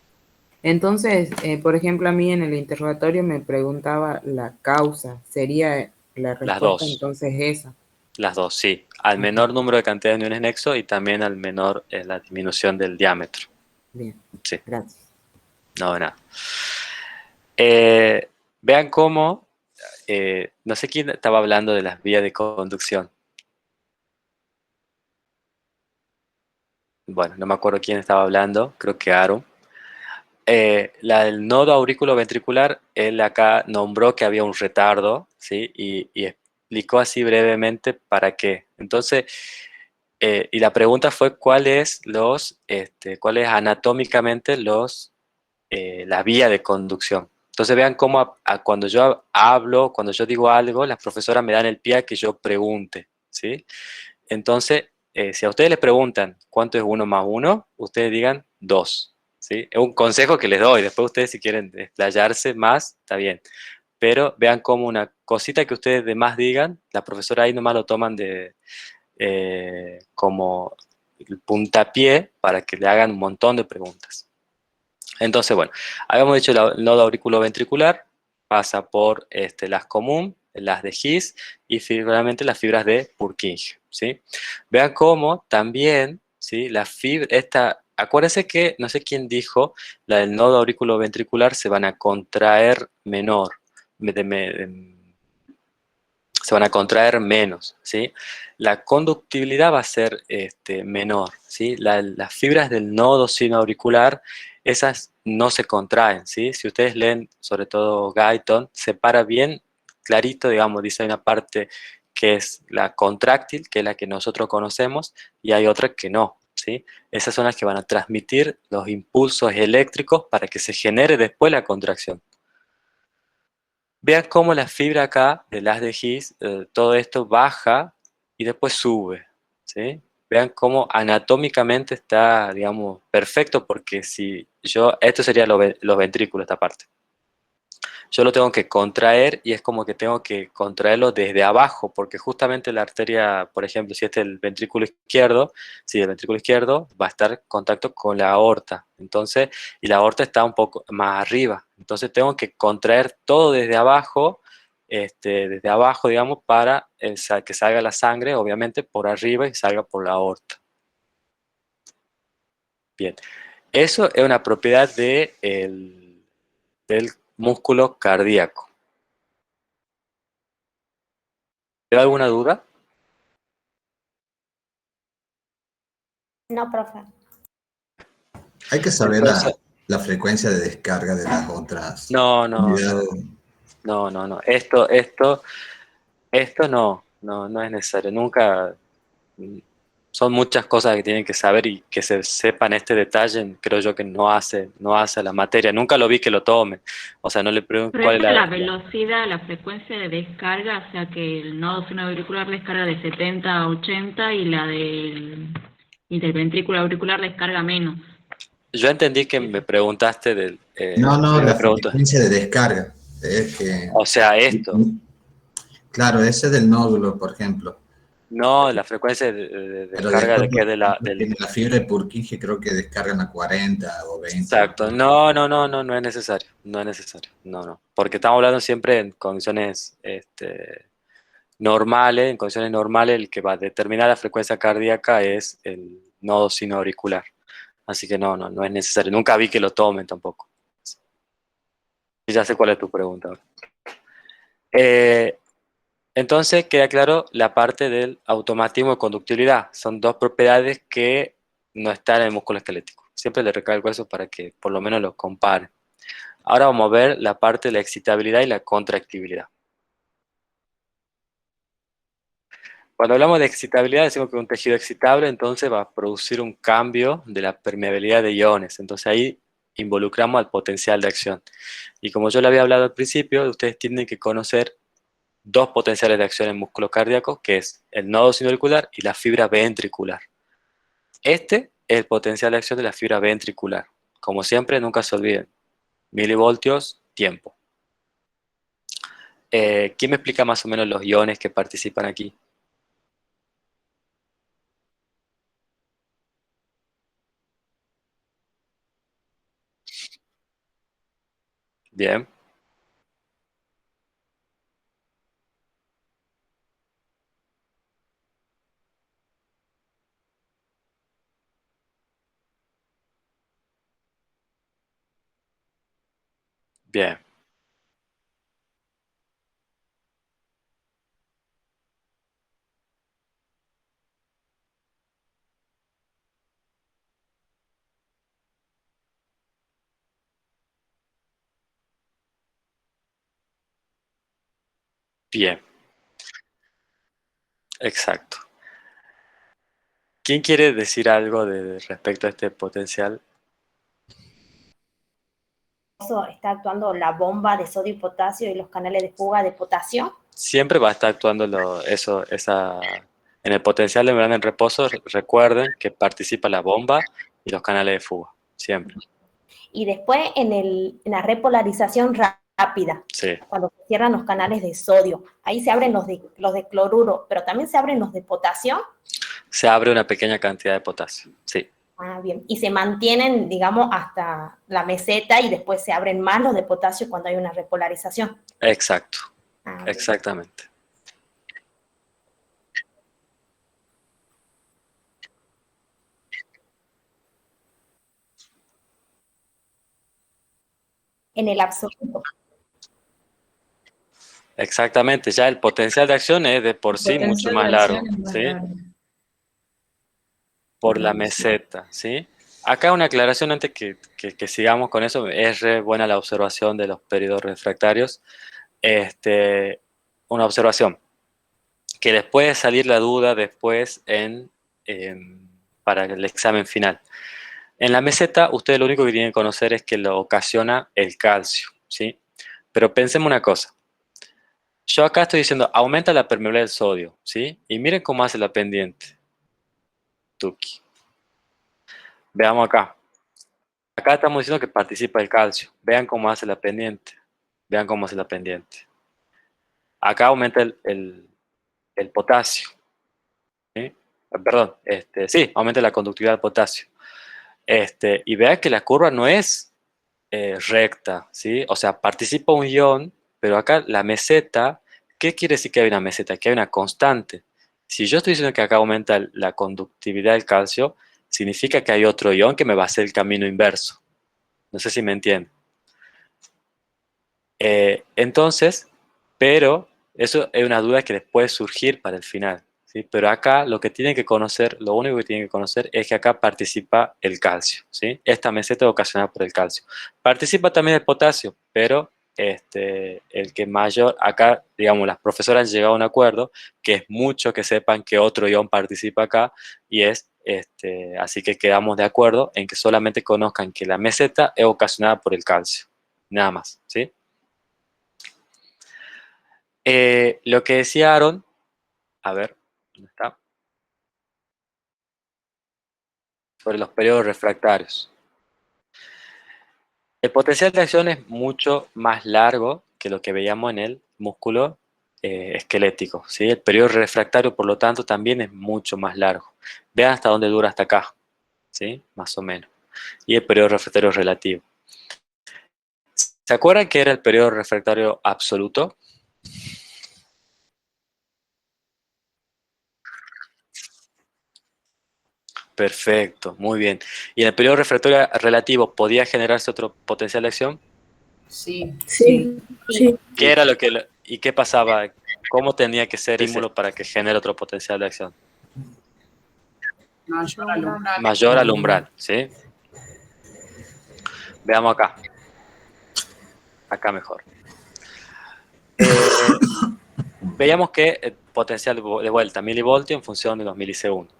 entonces, por ejemplo, a mí en el interrogatorio me preguntaba la causa. ¿Sería la las respuesta dos. entonces esa? Las dos, sí. Al Ok, menor número de cantidad de uniones nexo y también al menor la disminución del diámetro. bien, Sí, gracias. no, de nada. Vean cómo, no sé quién estaba hablando de las vías de conducción. Bueno, no me acuerdo quién estaba hablando, creo que Aaron. La del nodo auriculoventricular, él acá nombró que había un retardo, ¿sí? Y explicó así brevemente para qué. Entonces, y la pregunta fue cuál es anatómicamente la vía de conducción. Entonces vean cómo cuando yo hablo, cuando yo digo algo, las profesoras me dan el pie a que yo pregunte, ¿sí? Entonces, si a ustedes les preguntan cuánto es 1 más 1, ustedes digan 2, ¿sí? Es un consejo que les doy, después ustedes si quieren explayarse más, está bien. Pero vean cómo una cosita que ustedes de más digan, la profesora ahí nomás lo toman como el puntapié para que le hagan un montón de preguntas. Entonces, bueno, habíamos dicho el nodo auriculoventricular, pasa por las común, las de His y finalmente las fibras de Purkinje, ¿sí? Vean cómo también, ¿sí? acuérdense que, no sé quién dijo, la del nodo auriculoventricular se van a contraer menor, se van a contraer menos, ¿sí? La conductibilidad va a ser menor, ¿sí? Las fibras del nodo sinoauricular, esas no se contraen, ¿sí? Si ustedes leen, sobre todo Guyton, separa bien clarito, digamos, dice hay una parte que es la contráctil, que es la que nosotros conocemos, y hay otra que no, ¿sí? Esas son las que van a transmitir los impulsos eléctricos para que se genere después la contracción. Vean cómo la fibra acá del haz de His, todo esto baja y después sube, ¿sí? Vean cómo anatómicamente está, digamos, perfecto, porque si yo, esto sería los ventrículos, esta parte. Yo lo tengo que contraer y es como que tengo que contraerlo desde abajo, porque justamente la arteria, por ejemplo, si este es el ventrículo izquierdo, si el ventrículo izquierdo va a estar en contacto con la aorta, entonces, y la aorta está un poco más arriba, entonces tengo que contraer todo desde abajo, digamos, para que salga la sangre, obviamente, por arriba y salga por la aorta. Bien, eso es una propiedad del músculo cardíaco. ¿Te da alguna duda? No, profe. Hay que saber Entonces, la frecuencia de descarga de las otras no. unidades. No. Esto no es necesario. Nunca. Son muchas cosas que tienen que saber y que se sepan este detalle, creo yo que no hace a la materia. Nunca lo vi que lo tomen. O sea, no le pregunto Pero cuál es esta es la la. velocidad, la frecuencia de descarga, o sea que el nodo sinoauricular descarga de 70 a 80 y la del interventrículo auricular descarga menos. Yo entendí que me preguntaste del. No, Me la preguntó. frecuencia de descarga. Es que, O sea, esto. claro, ese es del nódulo, por ejemplo. No, la frecuencia de Pero descarga después, de que es de en la fibra de Purkinje creo que descargan a 40 o 20. Exacto. No es necesario. No es necesario. No. Porque estamos hablando siempre en condiciones normales. En condiciones normales, el que va a determinar la frecuencia cardíaca es el nodo sinoauricular. Así que no es necesario. Nunca vi que lo tomen tampoco. Y ya sé cuál es tu pregunta ahora. Entonces queda claro la parte del automatismo y conductibilidad. Son dos propiedades que no están en el músculo esquelético. Siempre le recalco eso para que por lo menos los compare. Ahora vamos a ver la parte de la excitabilidad y la contractibilidad. Cuando hablamos de excitabilidad decimos que un tejido excitable entonces va a producir un cambio de la permeabilidad de iones. Entonces ahí involucramos al potencial de acción. Y como yo le había hablado al principio, ustedes tienen que conocer dos potenciales de acción en músculo cardíaco, que es el nodo sinoauricular y la fibra ventricular. Este es el potencial de acción de la fibra ventricular. Como siempre, nunca se olviden. Milivoltios, tiempo. ¿Quién me explica más o menos los iones que participan aquí? Bien. Bien. Bien. Exacto. ¿Quién quiere decir algo respecto a este potencial? Eso está actuando la bomba de sodio y potasio y los canales de fuga de potasio. Siempre va a estar actuando en el potencial de membrana en reposo. Recuerden que participa la bomba y los canales de fuga. Siempre. Y después en la repolarización rápida, Sí. cuando se cierran los canales de sodio, ahí se abren los de cloruro, pero también se abren los de potasio. Se abre una pequeña cantidad de potasio. Sí. Ah, bien. Y se mantienen, digamos, hasta la meseta y después se abren más los de potasio cuando hay una repolarización. Exacto. Ah, bien. Exactamente. en el absoluto. Exactamente, ya el potencial de acción es de por sí mucho más largo, ¿sí? Por la meseta, ¿sí? Acá una aclaración antes que sigamos con eso, es re buena la observación de los periodos refractarios. Una observación, que les puede salir la duda después para el examen final. En la meseta, ustedes lo único que tienen que conocer es que lo ocasiona el calcio, ¿sí? Pero pensemos una cosa. Yo acá estoy diciendo, aumenta la permeabilidad del sodio, ¿sí? Y miren cómo hace la pendiente. Tuki. Veamos acá. Acá estamos diciendo que participa el calcio. Vean cómo hace la pendiente. Vean cómo hace la pendiente. Acá aumenta el potasio. ¿Sí? Perdón, sí, aumenta la conductividad del potasio. Y vean que la curva no es recta, ¿sí? O sea, participa un ion, pero acá la meseta, ¿qué quiere decir que hay una meseta? Que hay una constante. Si yo estoy diciendo que acá aumenta la conductividad del calcio, significa que hay otro ion que me va a hacer el camino inverso. No sé si me entienden. Entonces, pero eso es una duda que les puede surgir para el final, ¿sí? Pero acá lo que tienen que conocer, lo único que tienen que conocer es que acá participa el calcio, ¿sí? Esta meseta es ocasionada por el calcio. Participa también el potasio, pero el que mayor, acá, digamos, las profesoras han llegado a un acuerdo que es mucho que sepan que otro ion participa acá y es, así que quedamos de acuerdo en que solamente conozcan que la meseta es ocasionada por el calcio, nada más, ¿sí? Lo que decía Aaron, a ver, ¿dónde está? Sobre los periodos refractarios. El potencial de acción es mucho más largo que lo que veíamos en el músculo esquelético, ¿sí? El periodo refractario, por lo tanto, también es mucho más largo. Vean hasta dónde dura hasta acá, ¿sí? Más o menos. Y el periodo refractario relativo. ¿Se acuerdan que era el periodo refractario absoluto? Perfecto, muy bien. ¿Y en el periodo refractario relativo podía generarse otro potencial de acción? Sí. ¿Qué era y qué pasaba? ¿Cómo tenía que ser el estímulo para que genere otro potencial de acción? Mayor al umbral. Mayor al umbral, ¿sí? Veamos acá. Acá mejor. Veíamos que el potencial de vuelta, milivoltio en función de los milisegundos.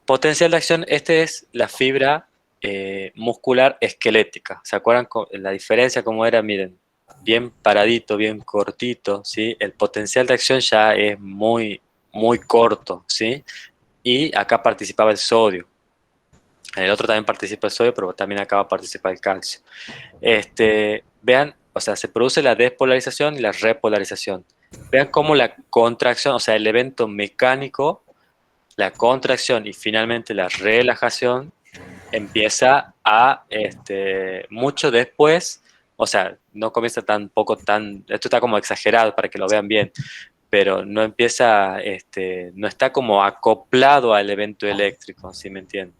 Potencial de acción, es la fibra muscular esquelética. ¿Se acuerdan la diferencia cómo era? Miren, bien paradito, bien cortito, ¿sí? El potencial de acción ya es muy, muy corto, ¿sí? Y acá participaba el sodio. En el otro también participa el sodio, pero también acá va a participar el calcio. Vean, o sea, se produce la despolarización y la repolarización. Vean cómo la contracción, o sea, el evento mecánico, la contracción y finalmente la relajación empieza a mucho después, o sea, no comienza esto está como exagerado para que lo vean bien, pero no empieza, no está como acoplado al evento eléctrico, ¿sí me entienden?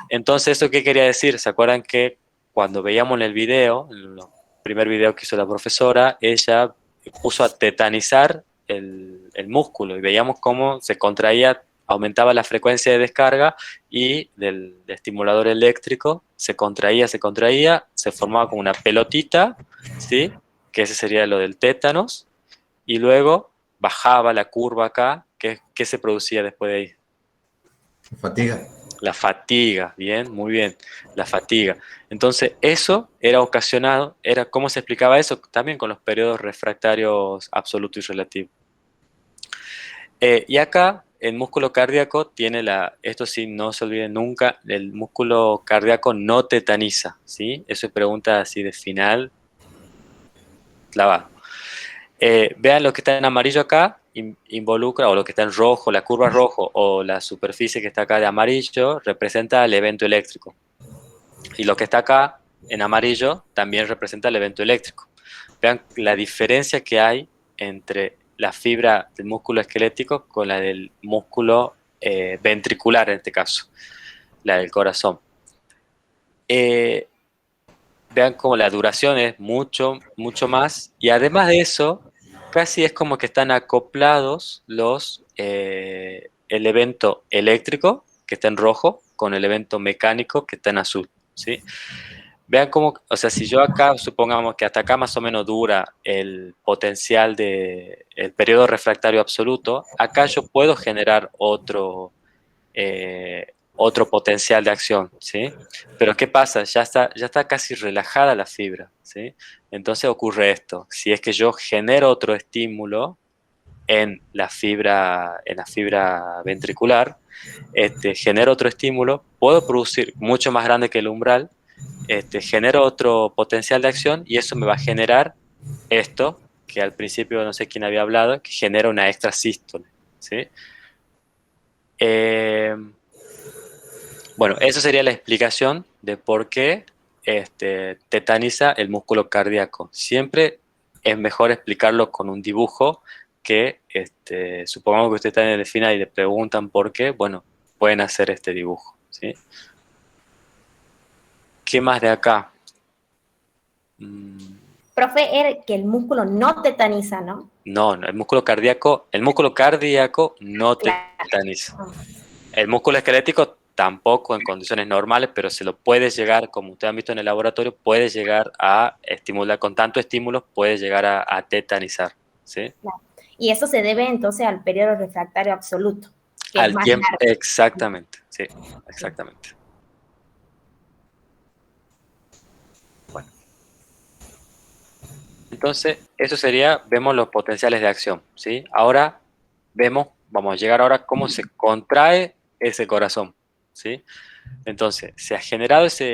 Entonces, ¿eso qué quería decir? ¿Se acuerdan que cuando veíamos en el video, el primer video que hizo la profesora, ella puso a tetanizar el músculo y veíamos cómo se contraía, aumentaba la frecuencia de descarga y del estimulador eléctrico se contraía, se formaba como una pelotita, ¿sí? Que ese sería lo del tétanos, y luego bajaba la curva acá, ¿qué se producía después de ahí? Fatiga. La fatiga, bien, muy bien, la fatiga. Entonces, eso era ocasionado, ¿cómo se explicaba eso? También con los periodos refractarios absoluto y relativo. Y acá, el músculo cardíaco tiene esto sí, no se olviden nunca, el músculo cardíaco no tetaniza, ¿sí? Eso es pregunta así de final, clavado. Vean lo que está en amarillo acá, involucra, o lo que está en rojo, la curva rojo, o la superficie que está acá de amarillo, representa el evento eléctrico. Y lo que está acá en amarillo también representa el evento eléctrico. Vean la diferencia que hay entre la fibra del músculo esquelético con la del músculo ventricular, en este caso, la del corazón. vean como la duración es mucho, mucho más. Y además de eso, casi es como que están acoplados el evento eléctrico, que está en rojo, con el evento mecánico, que está en azul, ¿sí? Vean cómo, o sea, si yo acá, supongamos que hasta acá más o menos dura el potencial el periodo refractario absoluto, acá yo puedo generar otro potencial de acción, ¿sí? Pero ¿qué pasa? Ya está casi relajada la fibra, ¿sí? Entonces ocurre esto. Si es que yo genero otro estímulo en la fibra ventricular, genero otro estímulo, puedo producir mucho más grande que el umbral, genero otro potencial de acción y eso me va a generar esto, que al principio no sé quién había hablado, que genera una extrasístole, ¿sí? Bueno, eso sería la explicación de por qué tetaniza el músculo cardíaco. Siempre es mejor explicarlo con un dibujo que, supongamos que usted está en el final y le preguntan por qué, bueno, pueden hacer este dibujo, ¿sí? ¿Qué más de acá? Profe, era que el músculo no tetaniza, ¿no? No, el músculo cardíaco no tetaniza. El músculo esquelético tampoco en condiciones normales, pero se lo puede llegar, como ustedes han visto en el laboratorio, puede llegar a estimular, con tanto estímulo puede llegar a tetanizar, ¿sí? Claro. Y eso se debe entonces al periodo refractario absoluto, que es Al más tiempo, largo. exactamente, sí, exactamente. Bueno. Entonces, eso sería, vemos los potenciales de acción, ¿sí? Ahora vamos a llegar ahora a cómo se contrae ese corazón, ¿sí? Entonces, se ha generado esa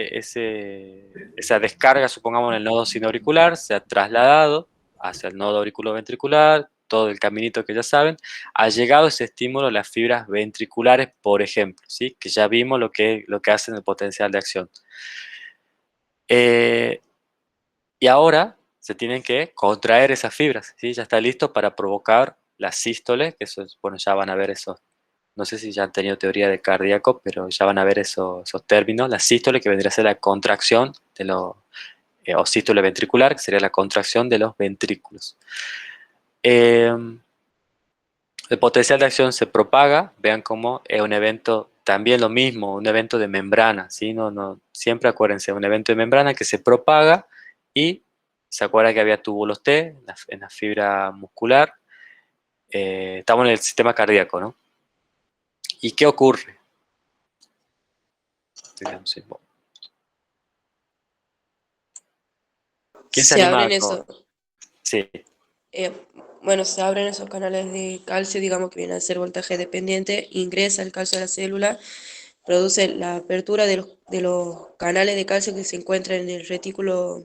descarga, supongamos, en el nodo sinoauricular, se ha trasladado hacia el nodo auriculoventricular, todo el caminito que ya saben, ha llegado ese estímulo a las fibras ventriculares, por ejemplo, ¿sí? Que ya vimos lo que hacen el potencial de acción. Y ahora se tienen que contraer esas fibras, ¿sí? Ya está listo para provocar la sístole, que eso es, bueno, ya van a ver eso. No sé si ya han tenido teoría de cardíaco, pero ya van a ver esos términos. La sístole, que vendría a ser la contracción de o sístole ventricular, que sería la contracción de los ventrículos. El potencial de acción se propaga, vean cómo es un evento, también lo mismo, un evento de membrana, ¿sí? Siempre acuérdense, un evento de membrana que se propaga y se acuerda que había túbulos T en la fibra muscular. Estamos en el sistema cardíaco, ¿no? ¿Y qué ocurre? ¿Quién se anima abren con...? eso. Sí. Bueno, se abren esos canales de calcio, digamos que vienen a ser voltaje dependiente, ingresa el calcio a la célula, produce la apertura de los canales de calcio que se encuentran en el retículo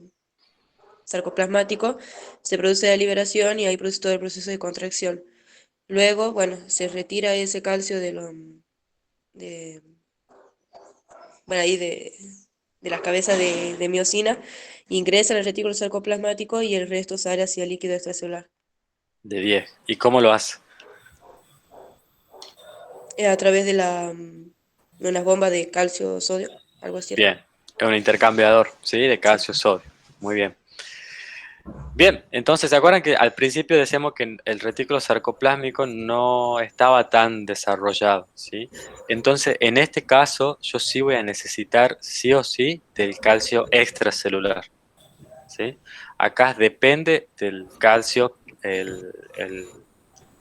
sarcoplasmático, se produce la liberación y ahí produce todo el proceso de contracción. Luego, bueno, se retira ese calcio de las cabezas de miosina, ingresa en el retículo sarcoplasmático y el resto sale hacia el líquido extracelular. De 10. ¿Y cómo lo hace? A través de unas bombas de calcio-sodio, algo así. Bien, es un intercambiador, ¿sí? De calcio-sodio. Muy bien. Bien, entonces, ¿se acuerdan que al principio decíamos que el retículo sarcoplásmico no estaba tan desarrollado, ¿sí? Entonces, en este caso, yo sí voy a necesitar, sí o sí, del calcio extracelular, ¿sí? Acá depende del calcio,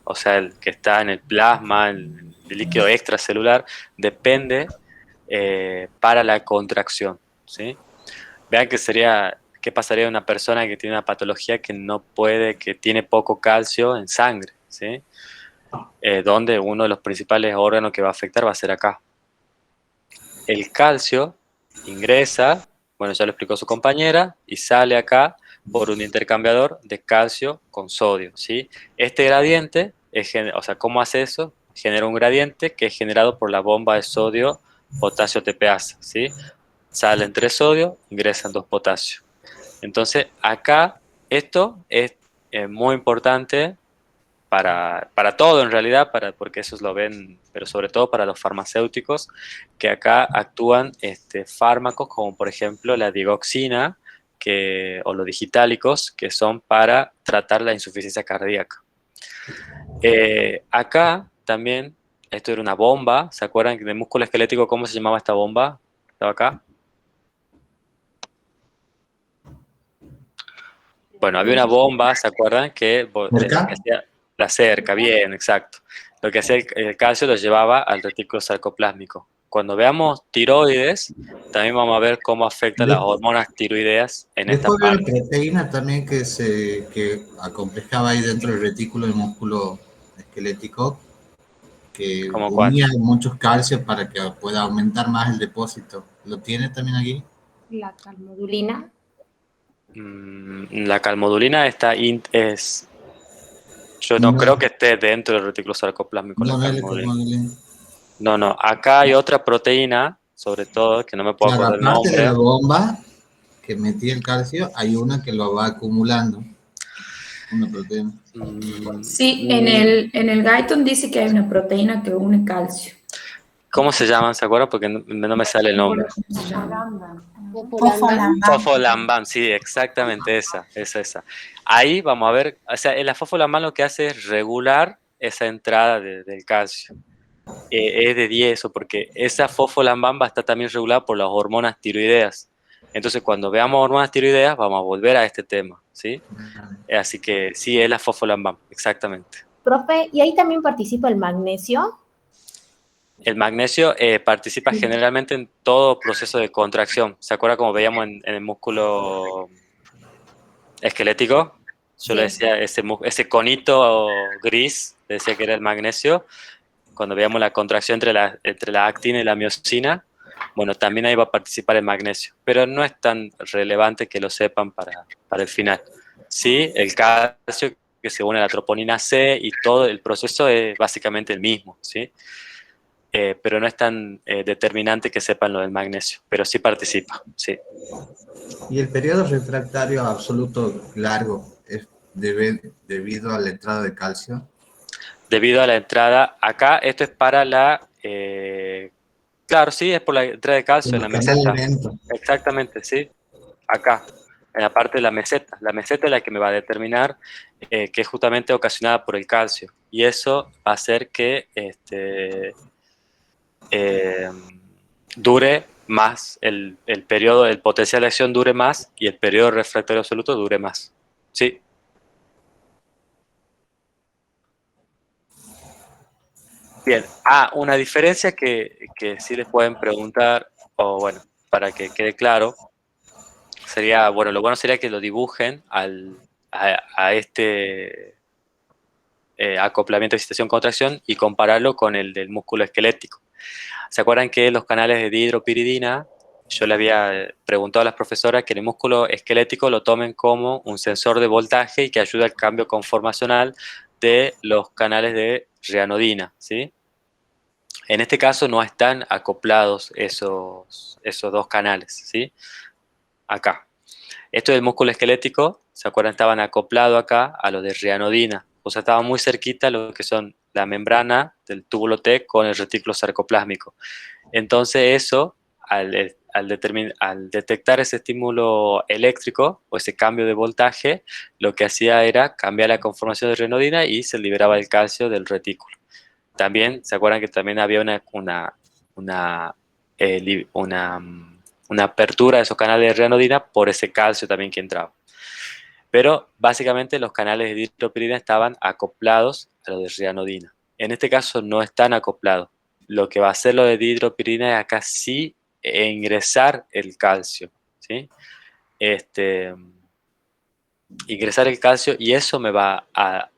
o sea, el que está en el plasma, el líquido extracelular, depende para la contracción, ¿sí? Vean qué pasaría a una persona que tiene una patología que tiene poco calcio en sangre, ¿sí? Donde uno de los principales órganos que va a afectar va a ser acá. El calcio ingresa, bueno, ya lo explicó su compañera, y sale acá por un intercambiador de calcio con sodio, ¿sí? Este gradiente, o sea, ¿cómo hace eso? Genera un gradiente que es generado por la bomba de sodio potasio TPasa, ¿sí? Salen 3 sodio, ingresan 2 potasio. Entonces, acá esto es muy importante para todo en realidad, porque esos lo ven, pero sobre todo para los farmacéuticos, que acá actúan fármacos como por ejemplo la digoxina, o los digitálicos, que son para tratar la insuficiencia cardíaca. Acá también, esto era una bomba, ¿se acuerdan del músculo esquelético? ¿Cómo se llamaba esta bomba? ¿Estaba acá? Bueno, había una bomba, ¿se acuerdan? La cerca, bien, exacto. Lo que hacía el calcio lo llevaba al retículo sarcoplásmico. Cuando veamos tiroides, también vamos a ver cómo afectan las hormonas tiroideas en esta Después había parte. una proteína también que acomplejaba ahí dentro del retículo del músculo esquelético, que ¿Cómo cuál? unía muchos calcios para que pueda aumentar más el depósito. ¿Lo tiene también aquí? La calmodulina. La calmodulina yo no creo que esté dentro del retículo sarcoplásmico. No, La no es la calmodulina. calmodulina. No, acá hay otra proteína, sobre todo, que no me puedo Claro, acordar el aparte de la nombre. bomba que metía el calcio, hay una que lo va acumulando. Una proteína. Sí, en el Guyton dice que hay una proteína que une calcio. ¿Cómo se llaman? ¿Se acuerdan? Porque no me sale el nombre. Fosfolambán, sí, exactamente esa. Ahí vamos a ver, o sea, la fosfolambán lo que hace es regular esa entrada del calcio. Es de 10 eso, porque esa fosfolambán va a estar también regulada por las hormonas tiroideas. Entonces, cuando veamos hormonas tiroideas, vamos a volver a este tema, ¿sí? Así que sí, es la fosfolambán, exactamente. Profe, ¿y ahí también participa el magnesio? El magnesio participa generalmente en todo proceso de contracción. ¿Se acuerda como veíamos en el músculo esquelético? Yo le decía, ese conito gris, le decía que era el magnesio. Cuando veíamos la contracción entre la actina y la miosina, bueno, también ahí va a participar el magnesio. Pero no es tan relevante que lo sepan para el final. Sí, el calcio que se une a la troponina C y todo el proceso es básicamente el mismo, ¿sí? Pero no es tan determinante que sepan lo del magnesio, pero sí participa, sí. ¿Y el periodo refractario absoluto largo es debido a la entrada de calcio? Debido a la entrada, acá esto es para claro, sí, es por la entrada de calcio en la meseta. Exactamente, sí. Acá, en la parte de la meseta. La meseta es la que me va a determinar que es justamente ocasionada por el calcio. Y eso va a hacer que dure más, el periodo, el potencial de acción dure más y el periodo refractario absoluto dure más. Sí. Bien. Una diferencia que sí les pueden preguntar, o bueno, para que quede claro, sería, bueno, lo bueno sería que lo dibujen a este acoplamiento de excitación-contracción y compararlo con el del músculo esquelético. ¿Se acuerdan que los canales de dihidropiridina, yo le había preguntado a las profesoras que el músculo esquelético lo tomen como un sensor de voltaje y que ayuda al cambio conformacional de los canales de rianodina, ¿sí? En este caso no están acoplados esos dos canales, ¿sí? Acá. Esto del músculo esquelético, ¿se acuerdan? Estaban acoplados acá a los de rianodina. O sea, estaban muy cerquita lo que son la membrana del túbulo T con el retículo sarcoplásmico. Entonces eso, al detectar ese estímulo eléctrico o ese cambio de voltaje, lo que hacía era cambiar la conformación de rianodina y se liberaba el calcio del retículo. También, ¿se acuerdan que también había una apertura de esos canales de rianodina por ese calcio también que entraba? Pero básicamente los canales de dihidropiridina estaban acoplados a los de rianodina. En este caso no están acoplados. Lo que va a hacer lo de dihidropiridina es acá sí ingresar el calcio, ¿sí? Ingresar el calcio y eso me va a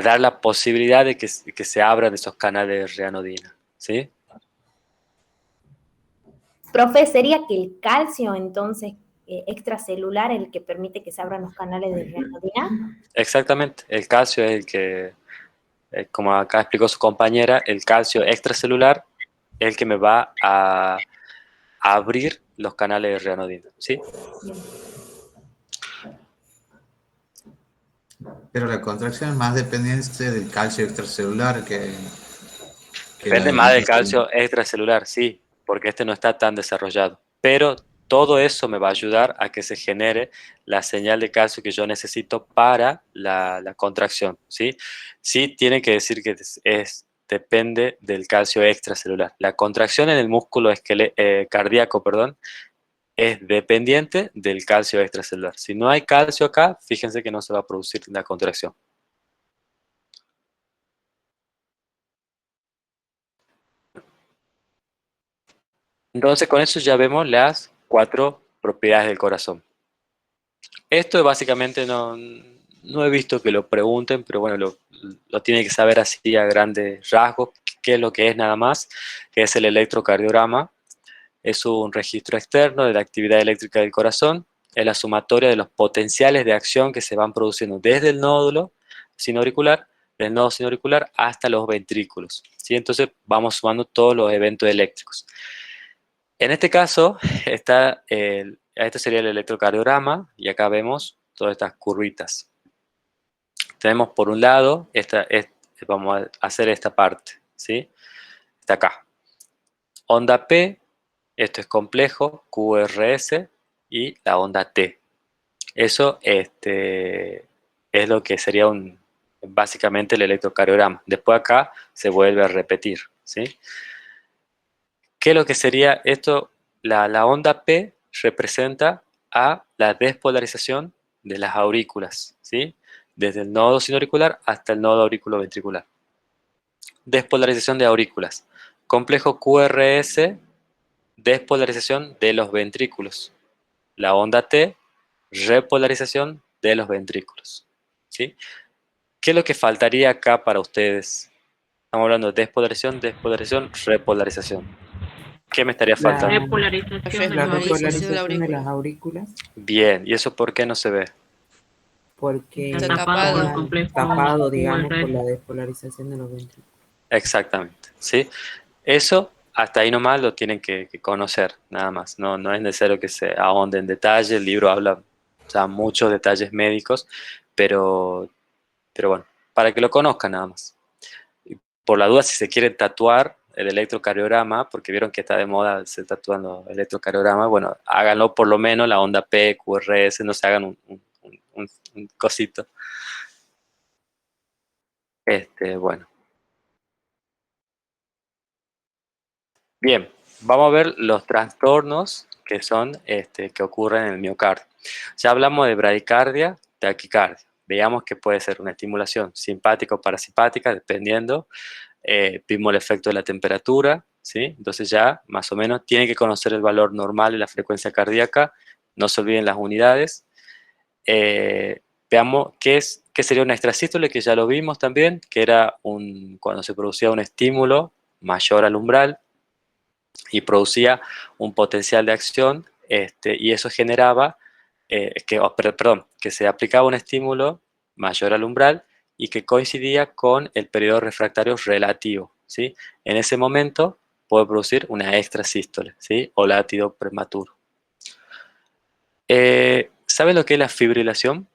dar la posibilidad de que se abran esos canales de rianodina, ¿sí? Profe, ¿sería que el calcio entonces extracelular el que permite que se abran los canales de rianodina? Exactamente, el calcio es el que, como acá explicó su compañera, el calcio extracelular es el que me va a abrir los canales de rianodina, ¿sí? Pero la contracción es más dependiente del calcio extracelular que Depende más del calcio extracelular, sí. porque este no está tan desarrollado. Pero todo eso me va a ayudar a que se genere la señal de calcio que yo necesito para la contracción, ¿sí? Sí tiene que decir que depende del calcio extracelular. La contracción en el músculo cardíaco, perdón, es dependiente del calcio extracelular. Si no hay calcio acá, fíjense que no se va a producir la contracción. Entonces con eso ya vemos las 4 propiedades del corazón. Esto básicamente no he visto que lo pregunten, pero bueno, lo tiene que saber así a grandes rasgos, qué es lo que es nada más, que es el electrocardiograma. Es un registro externo de la actividad eléctrica del corazón, es la sumatoria de los potenciales de acción que se van produciendo desde el nódulo sinoauricular, del nodo sinoauricular hasta los ventrículos, ¿sí? Entonces vamos sumando todos los eventos eléctricos. En este caso, este sería el electrocardiograma, y acá vemos todas estas curvitas. Tenemos por un lado, vamos a hacer esta parte, ¿sí? Está acá. Onda P, esto es complejo, QRS, y la onda T. Eso es lo que sería básicamente el electrocardiograma. Después acá se vuelve a repetir, ¿sí? ¿Qué es lo que sería esto? La onda P representa a la despolarización de las aurículas, ¿sí? Desde el nodo sinoauricular hasta el nodo auriculoventricular. Despolarización de aurículas. Complejo QRS, despolarización de los ventrículos. La onda T, repolarización de los ventrículos, ¿sí? ¿Qué es lo que faltaría acá para ustedes? Estamos hablando de despolarización, repolarización. ¿Qué me estaría faltando? La Repolarización repolarización de las aurículas. Bien, ¿y eso por qué no se ve? Porque Está tapado el está complejo tapado, digamos, QRS. por la despolarización de los ventrículos. Exactamente, ¿sí? Eso, hasta ahí nomás lo tienen que conocer, nada más. No es necesario que se ahonde en detalle, el libro habla ya muchos detalles médicos, pero bueno, para que lo conozcan nada más. Y por la duda, si se quieren tatuar el electrocardiograma, porque vieron que está de moda se tatuando el electrocardiograma, bueno, háganlo por lo menos la onda P, QRS, no se hagan un cosito. Bueno. Bien, vamos a ver los trastornos que son que ocurren en el miocardio. Ya hablamos de bradicardia, taquicardia. Veamos que puede ser una estimulación simpática o parasimpática, dependiendo. Vimos el efecto de la temperatura, ¿sí? Entonces ya más o menos tienen que conocer el valor normal de la frecuencia cardíaca. No se olviden las unidades. Veamos qué sería una extrasístole, que ya lo vimos también, que era cuando se producía un estímulo mayor al umbral y producía un potencial de acción, y eso generaba que se aplicaba un estímulo mayor al umbral y que coincidía con el periodo refractario relativo, ¿sí? En ese momento puede producir una extrasístole, ¿sí? O latido prematuro. ¿Saben lo que es la fibrilación?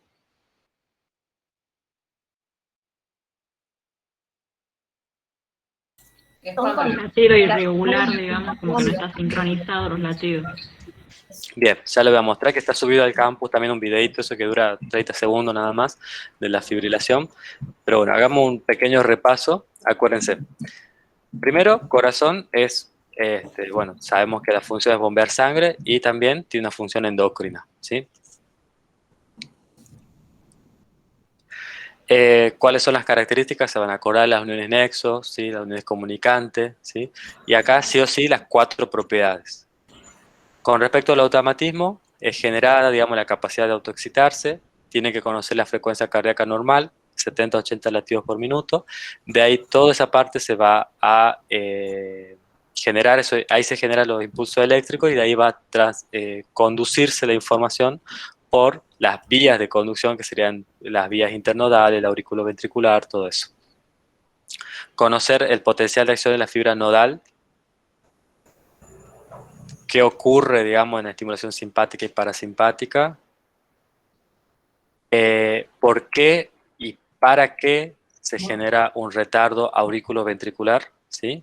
Un latido irregular, digamos, como que no está sincronizado los latidos. Bien, ya les voy a mostrar, que está subido al campus también un videito, eso que dura 30 segundos nada más, de la fibrilación. Pero bueno, hagamos un pequeño repaso. Acuérdense, primero, corazón es, bueno, sabemos que la función es bombear sangre y también tiene una función endocrina, ¿sí? ¿Cuáles son las características? Se van a acordar las uniones nexos, ¿sí? Las uniones comunicantes, ¿sí? Y acá sí o sí las 4 propiedades. Con respecto al automatismo, es generada, digamos, la capacidad de autoexcitarse, tiene que conocer la frecuencia cardíaca normal, 70-80 latidos por minuto, de ahí toda esa parte se va a generar, ahí se generan los impulsos eléctricos y de ahí va a conducirse la información por las vías de conducción, que serían las vías internodales, el auriculoventricular, todo eso. Conocer el potencial de acción de la fibra nodal, qué ocurre, digamos, en la estimulación simpática y parasimpática, por qué y para qué se genera un retardo auriculoventricular, ¿sí?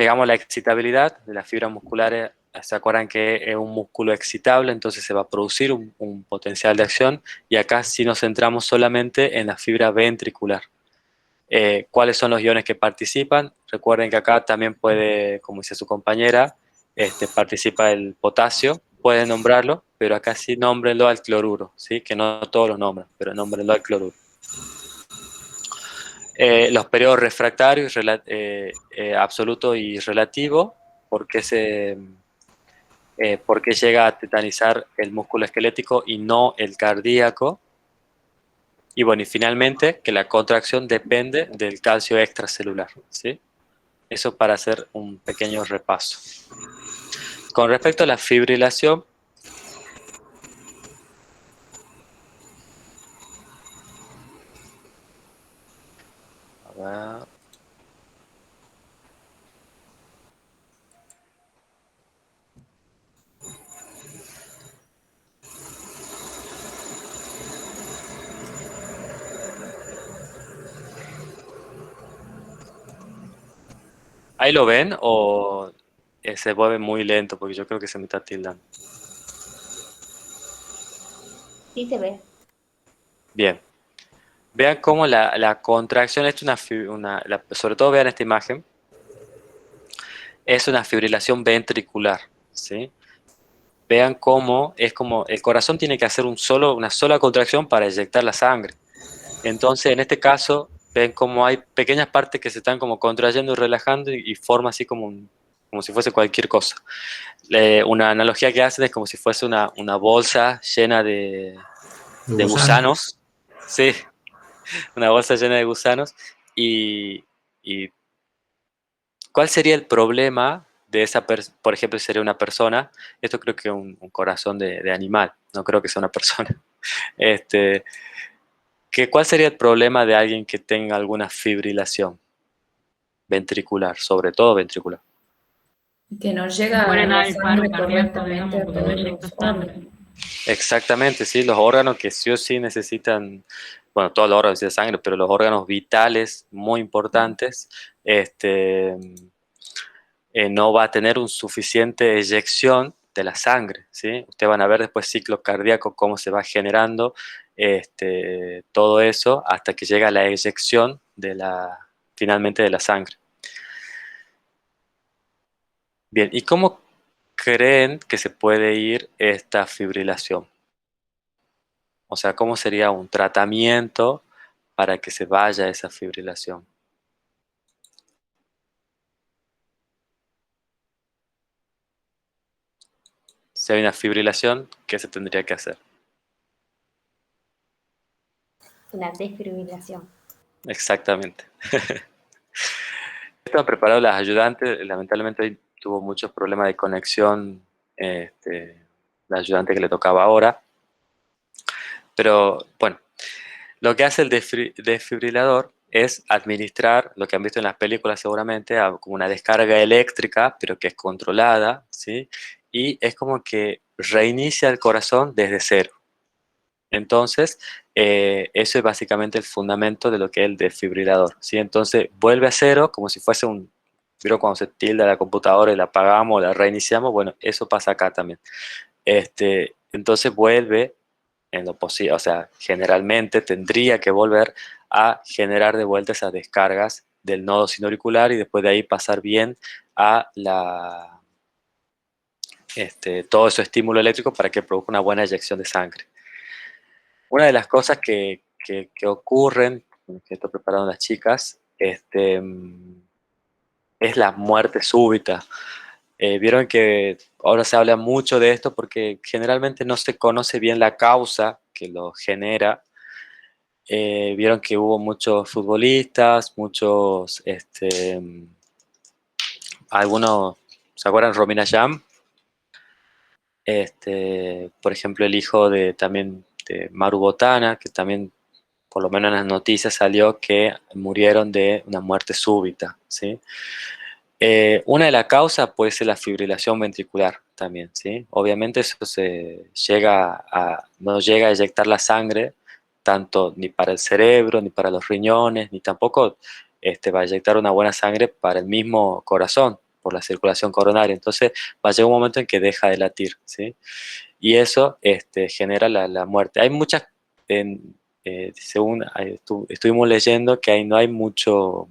digamos, la excitabilidad de las fibras musculares. ¿Se acuerdan que es un músculo excitable? Entonces se va a producir un potencial de acción, y acá sí nos centramos solamente en la fibra ventricular. ¿Cuáles son los iones que participan? Recuerden que acá también puede, como dice su compañera, participa el potasio, pueden nombrarlo, pero acá sí nómbrenlo al cloruro, ¿sí? Que no todos los nombran, pero nómbrenlo al cloruro. Los periodos refractarios, absoluto y relativo, ¿por qué llega a tetanizar el músculo esquelético y no el cardíaco? Y bueno, y finalmente, que la contracción depende del calcio extracelular, ¿sí? Eso para hacer un pequeño repaso. Con respecto a la fibrilación, a ver. ¿Ahí lo ven o se vuelve muy lento? Porque yo creo que se me está tildando. Sí se ve. Bien. Vean cómo la contracción, esto es sobre todo vean esta imagen, es una fibrilación ventricular, ¿sí? Vean cómo es como el corazón tiene que hacer una sola contracción para eyectar la sangre. Entonces, en este caso, ven como hay pequeñas partes que se están como contrayendo y relajando y forma así como si fuese cualquier cosa. Una analogía que hacen es como si fuese una bolsa llena de gusanos. Sí, una bolsa llena de gusanos. Y ¿cuál sería el problema de esa persona? Por ejemplo, sería una persona, esto creo que es un corazón de animal, no creo que sea una persona. ¿Cuál sería el problema de alguien que tenga alguna fibrilación ventricular, sobre todo ventricular? Que no No llega puede la dar el paro sangre cardíaco, correctamente digamos, a porque no todos eyecta los sangre. órganos. Exactamente, sí, los órganos que sí o sí necesitan, bueno, todos los órganos necesitan sangre, pero los órganos vitales muy importantes, no va a tener un suficiente eyección de la sangre, ¿sí? Ustedes van a ver después ciclo cardíaco, cómo se va generando todo eso hasta que llega la eyección finalmente de la sangre. Bien, ¿y cómo creen que se puede ir esta fibrilación? O sea, ¿cómo sería un tratamiento para que se vaya esa fibrilación? Si hay una fibrilación, ¿qué se tendría que hacer? Una desfibrilación. Exactamente. Esto han preparado las ayudantes, lamentablemente hoy tuvo muchos problemas de conexión, la ayudante que le tocaba ahora. Pero bueno, lo que hace el desfibrilador es administrar, lo que han visto en las películas seguramente, como una descarga eléctrica, pero que es controlada, ¿sí? Y es como que reinicia el corazón desde cero. Entonces, eso es básicamente el fundamento de lo que es el desfibrilador, ¿sí? Entonces, vuelve a cero como si fuese ¿vieron cuando se tilda la computadora y la apagamos, la reiniciamos? Bueno, eso pasa acá también. Entonces vuelve en lo posible, o sea, generalmente tendría que volver a generar de vuelta esas descargas del nodo sinoauricular y después de ahí pasar bien a todo ese estímulo eléctrico para que produzca una buena eyección de sangre. Una de las cosas que ocurren, que estoy preparando las chicas, es la muerte súbita. Vieron que ahora se habla mucho de esto porque generalmente no se conoce bien la causa que lo genera. Vieron que hubo muchos futbolistas, algunos, ¿se acuerdan? Romina Yam, por ejemplo, el hijo también de Maru Botana, que también, por lo menos en las noticias salió que murieron de una muerte súbita, ¿sí? Una de las causas puede ser la fibrilación ventricular también, ¿sí? Obviamente eso no llega a eyectar la sangre, tanto ni para el cerebro, ni para los riñones, ni tampoco va a eyectar una buena sangre para el mismo corazón, por la circulación coronaria. Entonces va a llegar un momento en que deja de latir, ¿sí? Y eso genera la muerte. Hay muchas, según estuvimos leyendo, que no hay mucho,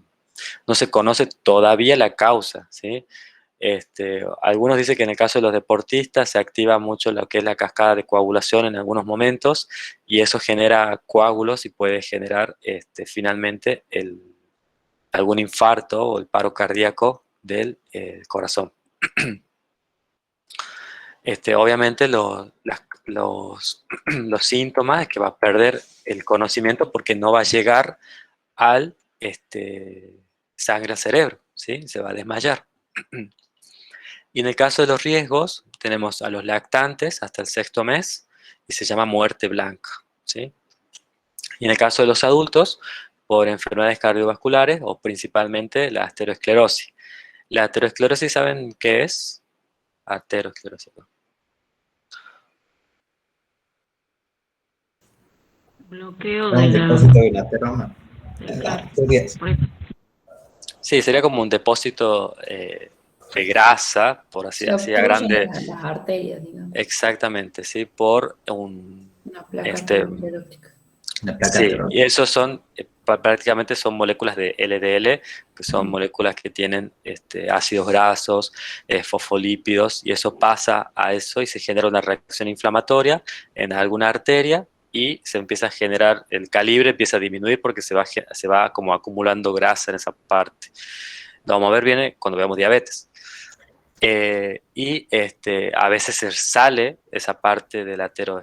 no se conoce todavía la causa, ¿sí? Algunos dicen que en el caso de los deportistas se activa mucho lo que es la cascada de coagulación en algunos momentos y eso genera coágulos y puede generar finalmente algún infarto o el paro cardíaco del corazón. Obviamente los síntomas es que va a perder el conocimiento porque no va a llegar al sangre al cerebro, ¿sí? Se va a desmayar. Y en el caso de los riesgos, tenemos a los lactantes hasta el 6º mes y se llama muerte blanca, ¿sí? Y en el caso de los adultos, por enfermedades cardiovasculares o principalmente la aterosclerosis. La aterosclerosis, ¿saben qué es? Aterosclerosis. Bloqueo Un de depósito de la ateroma. claro. Sí, sería como un depósito de grasa, por así Se decir, a obstruyen grande. las arterias, digamos. Exactamente, sí, por Una placa aterosclerótica. Sí, y esos son, prácticamente son moléculas de LDL, que son moléculas que tienen ácidos grasos, fosfolípidos, y eso pasa a eso y se genera una reacción inflamatoria en alguna arteria y se empieza a generar, el calibre empieza a disminuir porque se va como acumulando grasa en esa parte. Lo vamos a ver bien cuando veamos diabetes. Y a veces se sale esa parte del ateroma,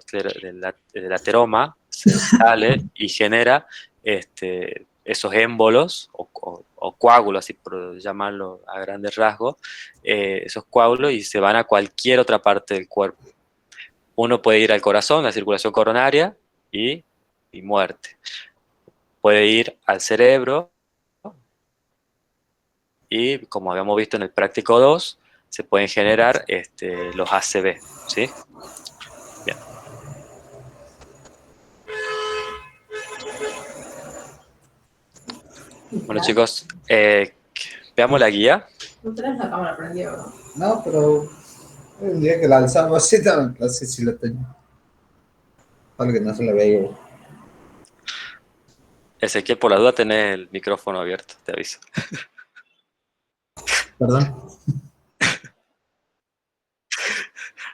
se sale y genera esos émbolos o coágulos, así por llamarlo a grandes rasgos, esos coágulos y se van a cualquier otra parte del cuerpo. Uno puede ir al corazón, la circulación coronaria y muerte. Puede ir al cerebro y, como habíamos visto en el práctico 2, se pueden generar los ACV, ¿sí? Bien. Bueno, chicos, veamos la guía. No tenés la cámara prendida, ¿verdad? No, pero un día que la alzaba así, no sé si la tengo. Algo que no se la veo. Ezequiel, por la duda tenés el micrófono abierto, te aviso. Perdón.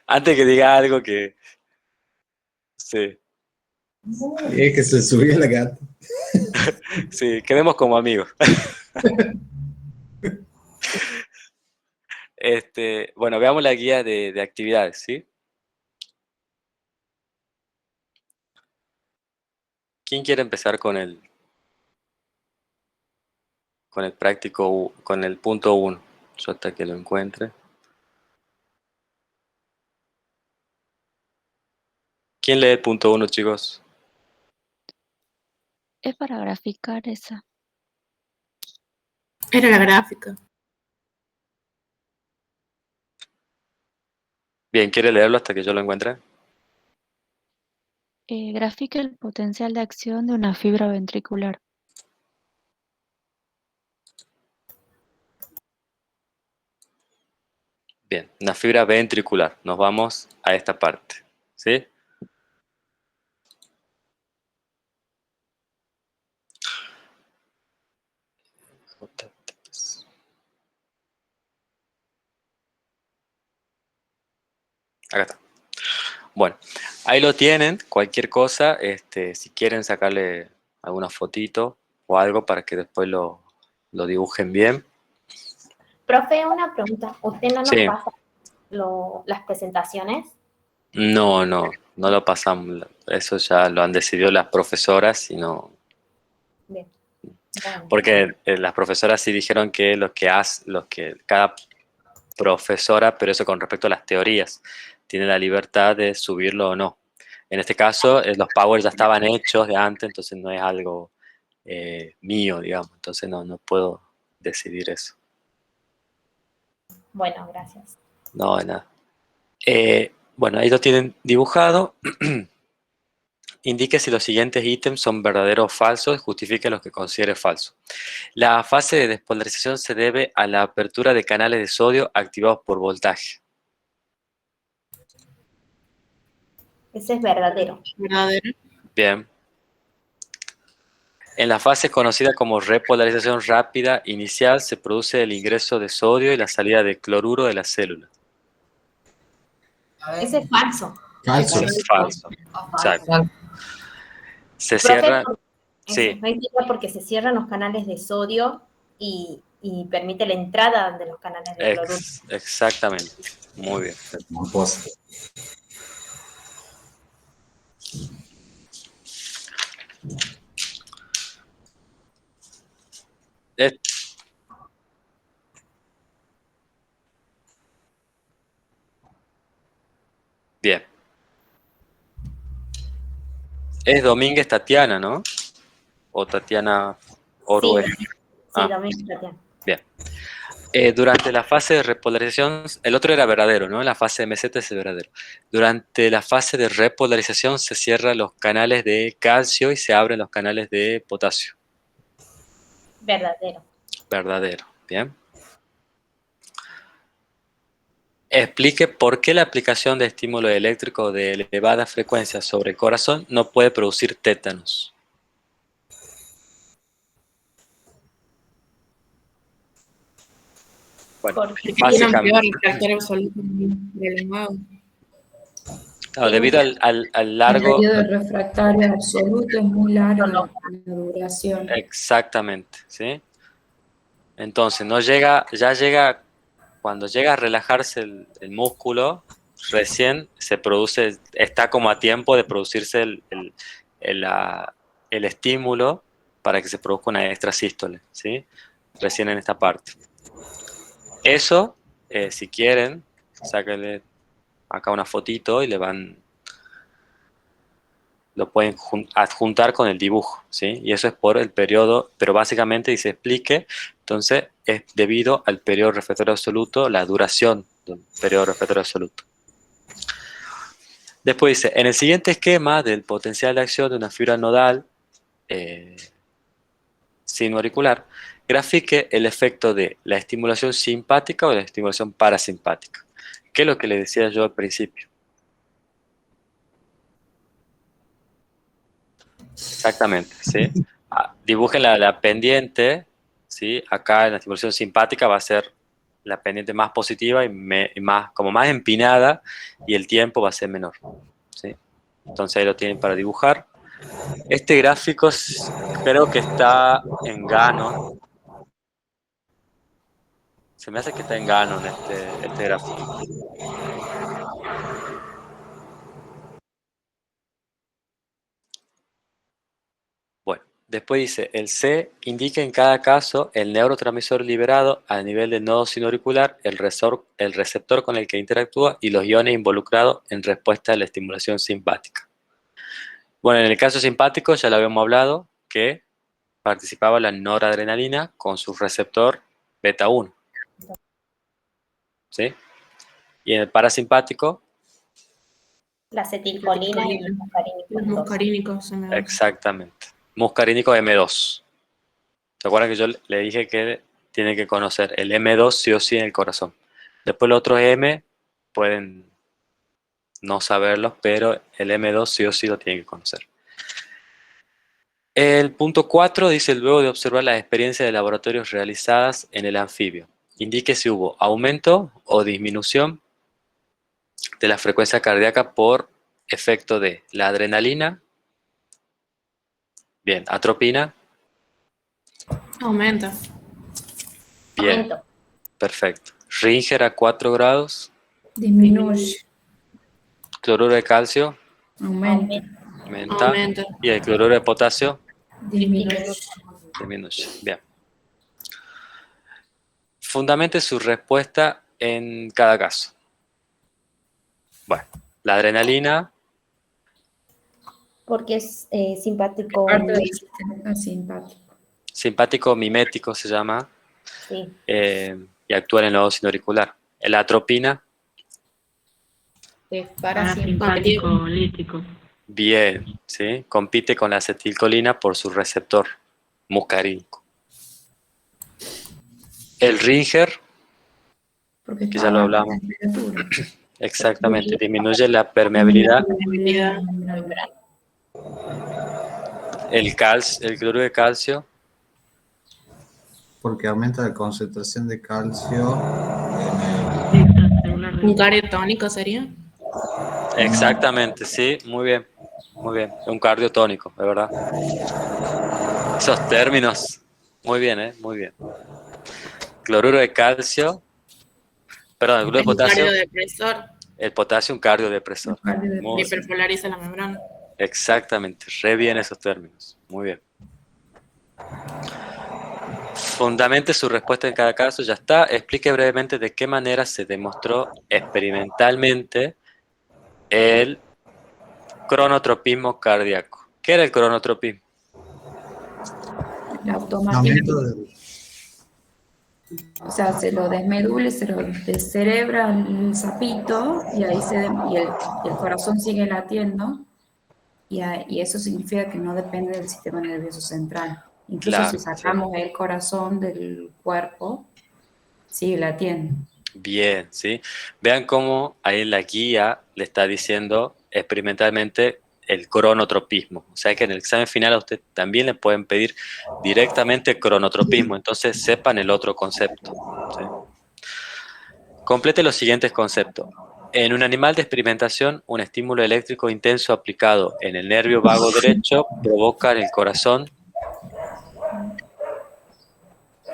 Antes que diga algo que... Sí. Es que se subió la gata. Sí, quedemos como amigos. Bueno, veamos la guía de actividades, ¿sí? ¿Quién quiere empezar con el práctico, con el punto 1? Yo hasta que lo encuentre. ¿Quién lee el punto 1, chicos? Es para graficar esa. Era la gráfica. Bien, ¿quiere leerlo hasta que yo lo encuentre? Grafica el potencial de acción de una fibra ventricular. Bien, una fibra ventricular. Nos vamos a esta parte, ¿sí? Acá está. Bueno, ahí lo tienen. Cualquier cosa, si quieren sacarle alguna fotito o algo para que después lo dibujen bien. Profe, una pregunta. ¿Usted no nos Sí. pasa las presentaciones? No lo pasamos. Eso ya lo han decidido las profesoras y no... Bien. Bueno. Porque las profesoras sí dijeron que cada profesora, pero eso con respecto a las teorías, tiene la libertad de subirlo o no. En este caso, los powers ya estaban hechos de antes, entonces no es algo mío, digamos. Entonces no puedo decidir eso. Bueno, gracias. No, nada. Bueno, ahí lo tienen dibujado. indique si los siguientes ítems son verdaderos o falsos y justifique los que considere falsos. La fase de despolarización se debe a la apertura de canales de sodio activados por voltaje. Ese es verdadero. Verdadero. Bien. En la fase conocida como repolarización rápida inicial se produce el ingreso de sodio y la salida de cloruro de la célula. Ese es falso. Falso. Es falso. Exacto. Se Profe, cierra. eso Sí, no entiendo porque se cierran los canales de sodio y permite la entrada de los canales de cloruro. exactamente. Muy bien. Es- Bien. Es Domínguez Tatiana, ¿no? O Tatiana Orue. Sí, Ah, Domínguez Tatiana. bien. Durante la fase de repolarización, el otro era verdadero, ¿no? La fase de meseta es verdadero. Durante la fase de repolarización se cierran los canales de calcio y se abren los canales de potasio. Verdadero. Verdadero. Bien. Explique por qué la aplicación de estímulo eléctrico de elevada frecuencia sobre el corazón no puede producir tétanos. Bueno, Porque tiene un básicamente, periodo refractario absoluto muy prolongado. claro, debido al El largo... periodo refractario absoluto es muy largo la duración. Exactamente, ¿sí? Entonces, cuando llega a relajarse el músculo, recién se produce, está como a tiempo de producirse el estímulo para que se produzca una extrasístole, ¿sí? Recién en esta parte. Eso, si quieren, sáquenle acá una fotito y lo pueden adjuntar con el dibujo, ¿sí? Y eso es por el periodo, pero básicamente dice explique, entonces es debido al periodo refractario absoluto, la duración del periodo refractario absoluto. Después dice, en el siguiente esquema del potencial de acción de una fibra nodal sinoauricular, grafique el efecto de la estimulación simpática o la estimulación parasimpática. ¿Qué es lo que le decía yo al principio? Exactamente, ¿sí? Dibujen la pendiente, ¿sí? Acá en la estimulación simpática va a ser la pendiente más positiva y como más empinada y el tiempo va a ser menor, ¿sí? Entonces ahí lo tienen para dibujar. Este gráfico creo que está en Ganon. Se me hace que está en Ganon este gráfico. Bueno, después dice, el C indica en cada caso el neurotransmisor liberado a nivel del nodo sinoauricular, el receptor con el que interactúa y los iones involucrados en respuesta a la estimulación simpática. Bueno, en el caso simpático ya lo habíamos hablado, que participaba la noradrenalina con su receptor beta 1. ¿Sí? Y en el parasimpático, La acetilcolina y los Los muscarínicos. exactamente. Muscarínico M2. ¿Se acuerdan que yo le dije que tiene que conocer el M2 sí o sí en el corazón? Después los otros M pueden no saberlos, pero el M2 sí o sí lo tienen que conocer. El punto 4 dice, luego de observar las experiencias de laboratorios realizadas en el anfibio, indique si hubo aumento o disminución de la frecuencia cardíaca por efecto de la adrenalina, bien, atropina, Aumenta. bien, Aumento. perfecto. Ringer a 4 grados, Disminuye. cloruro de calcio, Aumenta. aumenta, y el cloruro de potasio, Disminuye. disminuye. Bien. Fundamente su respuesta en cada caso. Bueno, la adrenalina, Porque es simpático. Parte del sistema simpático. simpático mimético se llama, Sí. y actúa en el nodo sinoauricular. La atropina, Parasimpático lítico. Bien, ¿sí? Compite con la acetilcolina por su receptor muscarínico. El Ringer, Porque que ya lo está a hablamos. temperatura. Exactamente, disminuye la permeabilidad. El cloruro de calcio, Porque aumenta la concentración de calcio ¿Un cariotónico sería? exactamente, sí, muy bien, un cardiotónico, de verdad. Esos términos, muy bien, muy bien. Cloruro de calcio, perdón, el cloruro de Es un potasio, cardiodepresor. el potasio un cardiodepresor. Muy- Hiperpolariza la membrana. exactamente, re bien esos términos, muy bien. Fundamente su respuesta en cada caso, ya está. Explique brevemente de qué manera se demostró experimentalmente el cronotropismo cardíaco. ¿Qué era el cronotropismo? El automatismo. O sea, se lo desmedula, se lo descerebra el sapito y ahí y el corazón sigue latiendo y eso significa que no depende del sistema nervioso central. Incluso Claro, si sacamos el corazón del cuerpo, sigue latiendo. bien, ¿sí? Vean cómo ahí en la guía le está diciendo experimentalmente el cronotropismo. O sea que en el examen final a usted también le pueden pedir directamente cronotropismo, entonces sepan el otro concepto, ¿sí? Complete los siguientes conceptos. En un animal de experimentación, un estímulo eléctrico intenso aplicado en el nervio vago derecho provoca en el corazón.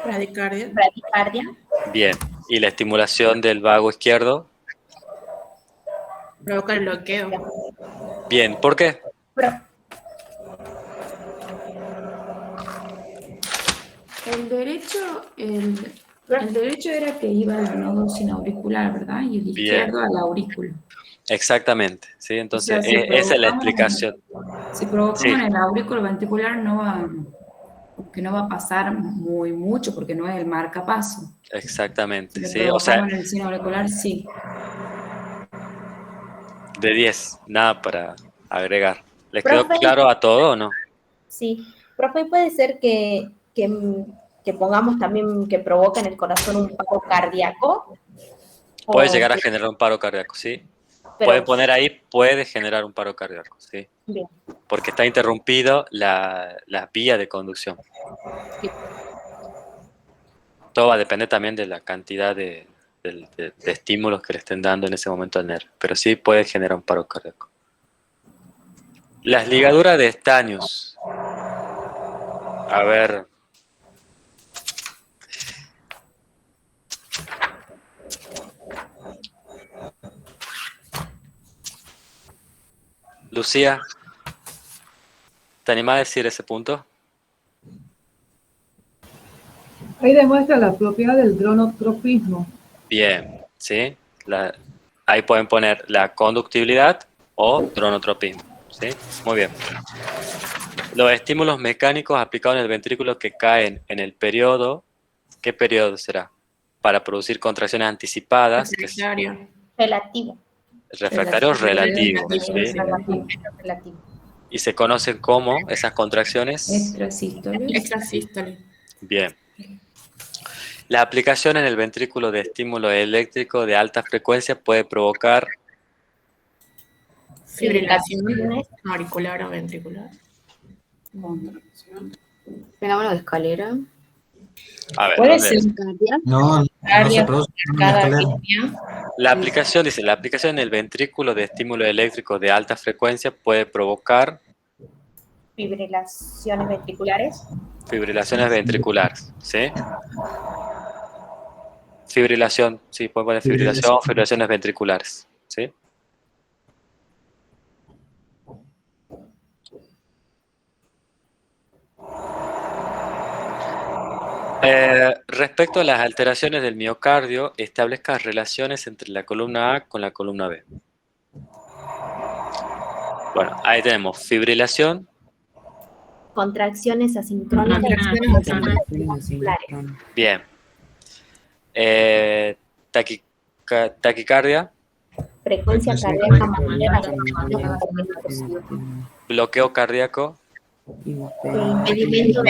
Bradicardia. Bien. Y la estimulación del vago izquierdo. Provoca el bloqueo. Bien. ¿Por qué? El derecho era que iba al nodo sinauricular, ¿verdad? Y el izquierdo al aurículo. Exactamente. ¿Sí? Entonces, O sea, si esa es la provocamos explicación. Si provocamos Sí. en el aurículo ventricular no va a pasar muy mucho porque no es el marcapaso. Exactamente. Si Sí. lo O sea, provocamos en el seno auricular, sí. de 10. Nada para agregar. ¿Les Profe. quedó claro a todo o no? Sí. Profe, ¿puede ser que pongamos también que provoca en el corazón un paro cardíaco? Puede O llegar a que- generar un paro cardíaco, sí. Pero- Pueden poner ahí, puede generar un paro cardíaco, sí. Bien. Porque está interrumpido la vía de conducción. Todo va a depender también de la cantidad de estímulos que le estén dando en ese momento al nervio. Pero sí puede generar un paro cardíaco. Las ligaduras de estaños. A ver. Lucía, ¿te animás a decir ese punto? Ahí demuestra la propiedad del cronotropismo. Bien, ¿sí? Ahí pueden poner la conductibilidad o cronotropismo, ¿sí? Muy bien. Los estímulos mecánicos aplicados en el ventrículo que caen en el periodo, ¿qué periodo será? Para producir contracciones anticipadas, que es Refractario. Relativo. el refractario relativo, ¿sí? Relativo. Y se conocen como esas contracciones. Extrasístole. Bien. La aplicación en el ventrículo de estímulo eléctrico de alta frecuencia puede provocar Fibrilación auricular o ventricular. Fenómeno de escalera. A ver, ¿Puede ¿dónde ser es? No se produce cada una La aplicación, dice, la aplicación en el ventrículo de estímulo eléctrico de alta frecuencia puede provocar Fibrilaciones ventriculares. fibrilaciones ventriculares, ¿sí? Fibrilación, sí, puede poner fibrilación, fibrilaciones ventriculares, ¿sí? Respecto a las alteraciones del miocardio, establezca relaciones entre la columna A con la columna B. Bueno, ahí tenemos fibrilación. Contracciones asincrónicas. Bien. Taquicardia. Frecuencia cardíaca mayor. Bloqueo cardíaco. Impedimento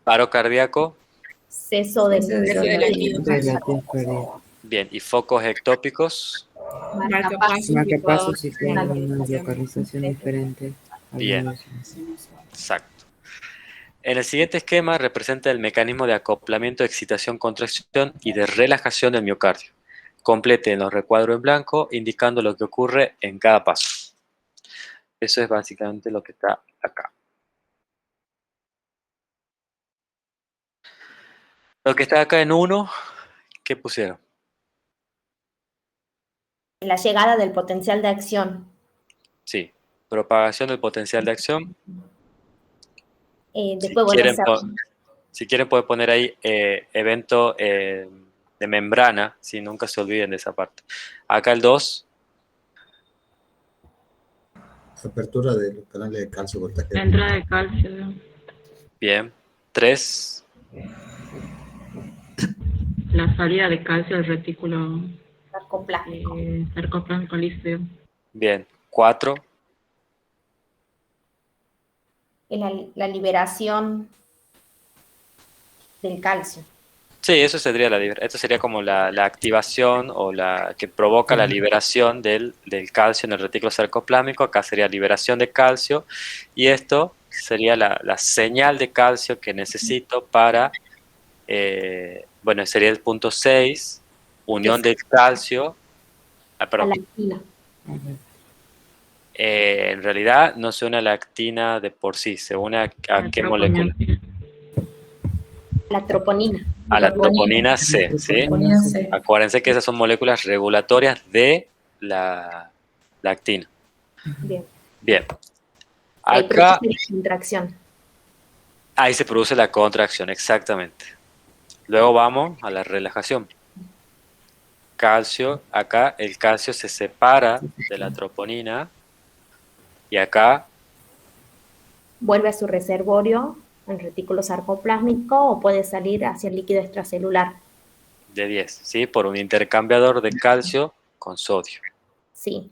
Paro cardíaco. Ceso del Bien, y focos ectópicos. Marcapasos y tienen una localización diferente. Bien, exacto. En el siguiente esquema representa el mecanismo de acoplamiento, excitación, contracción y de relajación del miocardio. Completen los recuadros en blanco indicando lo que ocurre en cada paso. Eso es básicamente lo que está acá. Lo que está acá en 1, ¿qué pusieron? La llegada del potencial de acción. Sí, propagación del potencial de acción. Después, Si quieren pueden poner ahí evento de membrana, si nunca se olviden de esa parte. Acá el 2. Apertura de los canales de calcio voltaje. La entrada de calcio. Bien. 3. La salida de calcio del retículo sarcoplástico líquido. Bien. 4. La liberación del calcio. Sí, eso sería esto sería como la activación o la que provoca la liberación del calcio en el retículo sarcoplásmico. Acá sería liberación de calcio y esto sería la señal de calcio que necesito para, bueno, sería el punto 6, unión del calcio. Perdón. A la actina. En realidad no se une a la actina de por sí, se une a qué molécula. La troponina. A la troponina C, ¿sí? Acuérdense que esas son moléculas regulatorias de la actina. Bien. Bien. Acá, contracción. ahí se produce la contracción, exactamente. Luego vamos a la relajación. Calcio, acá el calcio se separa de la troponina y acá vuelve a su reservorio, el retículo sarcoplásmico, o puede salir hacia el líquido extracelular. de 10, ¿sí? Por un intercambiador de calcio con sodio. Sí.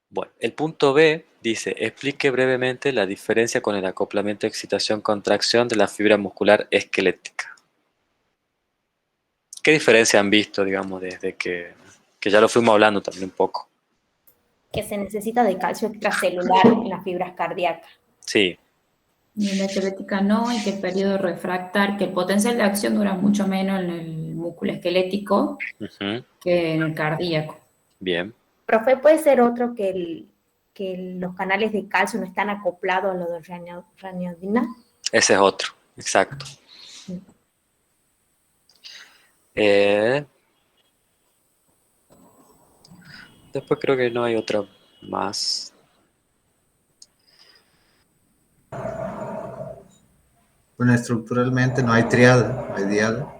Bueno, el punto B dice, explique brevemente la diferencia con el acoplamiento excitación-contracción de la fibra muscular esquelética. ¿Qué diferencia han visto, digamos, desde que ya lo fuimos hablando también un poco? Que se necesita de calcio extracelular en las fibras cardíacas. Sí. Y en la esquelética no, y que el periodo refractar, que el potencial de acción dura mucho menos en el músculo esquelético que en el cardíaco. Bien. Profe, ¿puede ser otro que los canales de calcio no están acoplados a los de ranitidina? Ese es otro, exacto. Después creo que no hay otra más. Bueno, estructuralmente no hay triada, hay diada.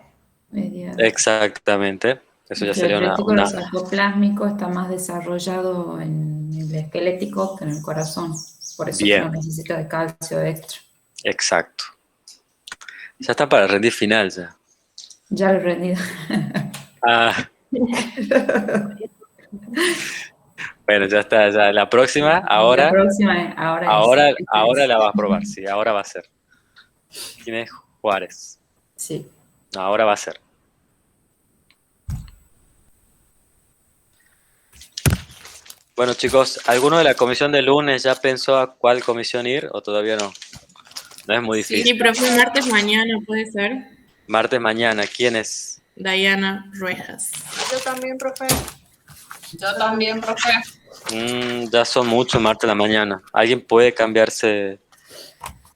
Exactamente. Eso ya sería el retículo sarcoplásmico está más desarrollado en el esquelético que en el corazón. Por eso Bien. no necesita de calcio extra. Exacto. Ya está para rendir final ya. Ya lo he rendido. Ah. Bueno, ya está. Ya. La próxima, ahora. La próxima, ahora la vas a probar, sí. Ahora va a ser. ¿Quién es Juárez? Sí. No, ahora va a ser. Bueno, chicos, ¿alguno de la comisión del lunes ya pensó a cuál comisión ir o todavía no? No es muy difícil. Sí, profe, martes mañana puede ser. Martes mañana, ¿quién es? Diana Ruejas. Yo también, profe. Yo también, profe. Ya son muchos martes a la mañana. ¿Alguien puede cambiarse?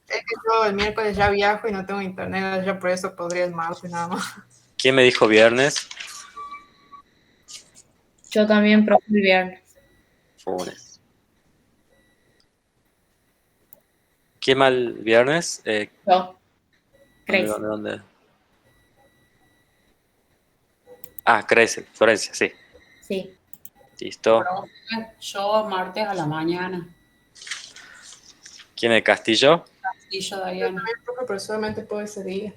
Es que yo el miércoles ya viajo y no tengo internet, ya por eso podría el martes nada más. ¿Quién me dijo viernes? Yo también, profe, el viernes. Funes. ¿Quién más el viernes? Yo. ¿Dónde? Ah, Crescel, Florencia, sí. Sí. Listo. Yo martes a la mañana. ¿Quién es Castillo? Castillo, Diana. Yo también, profe, pero solamente puedo ese día.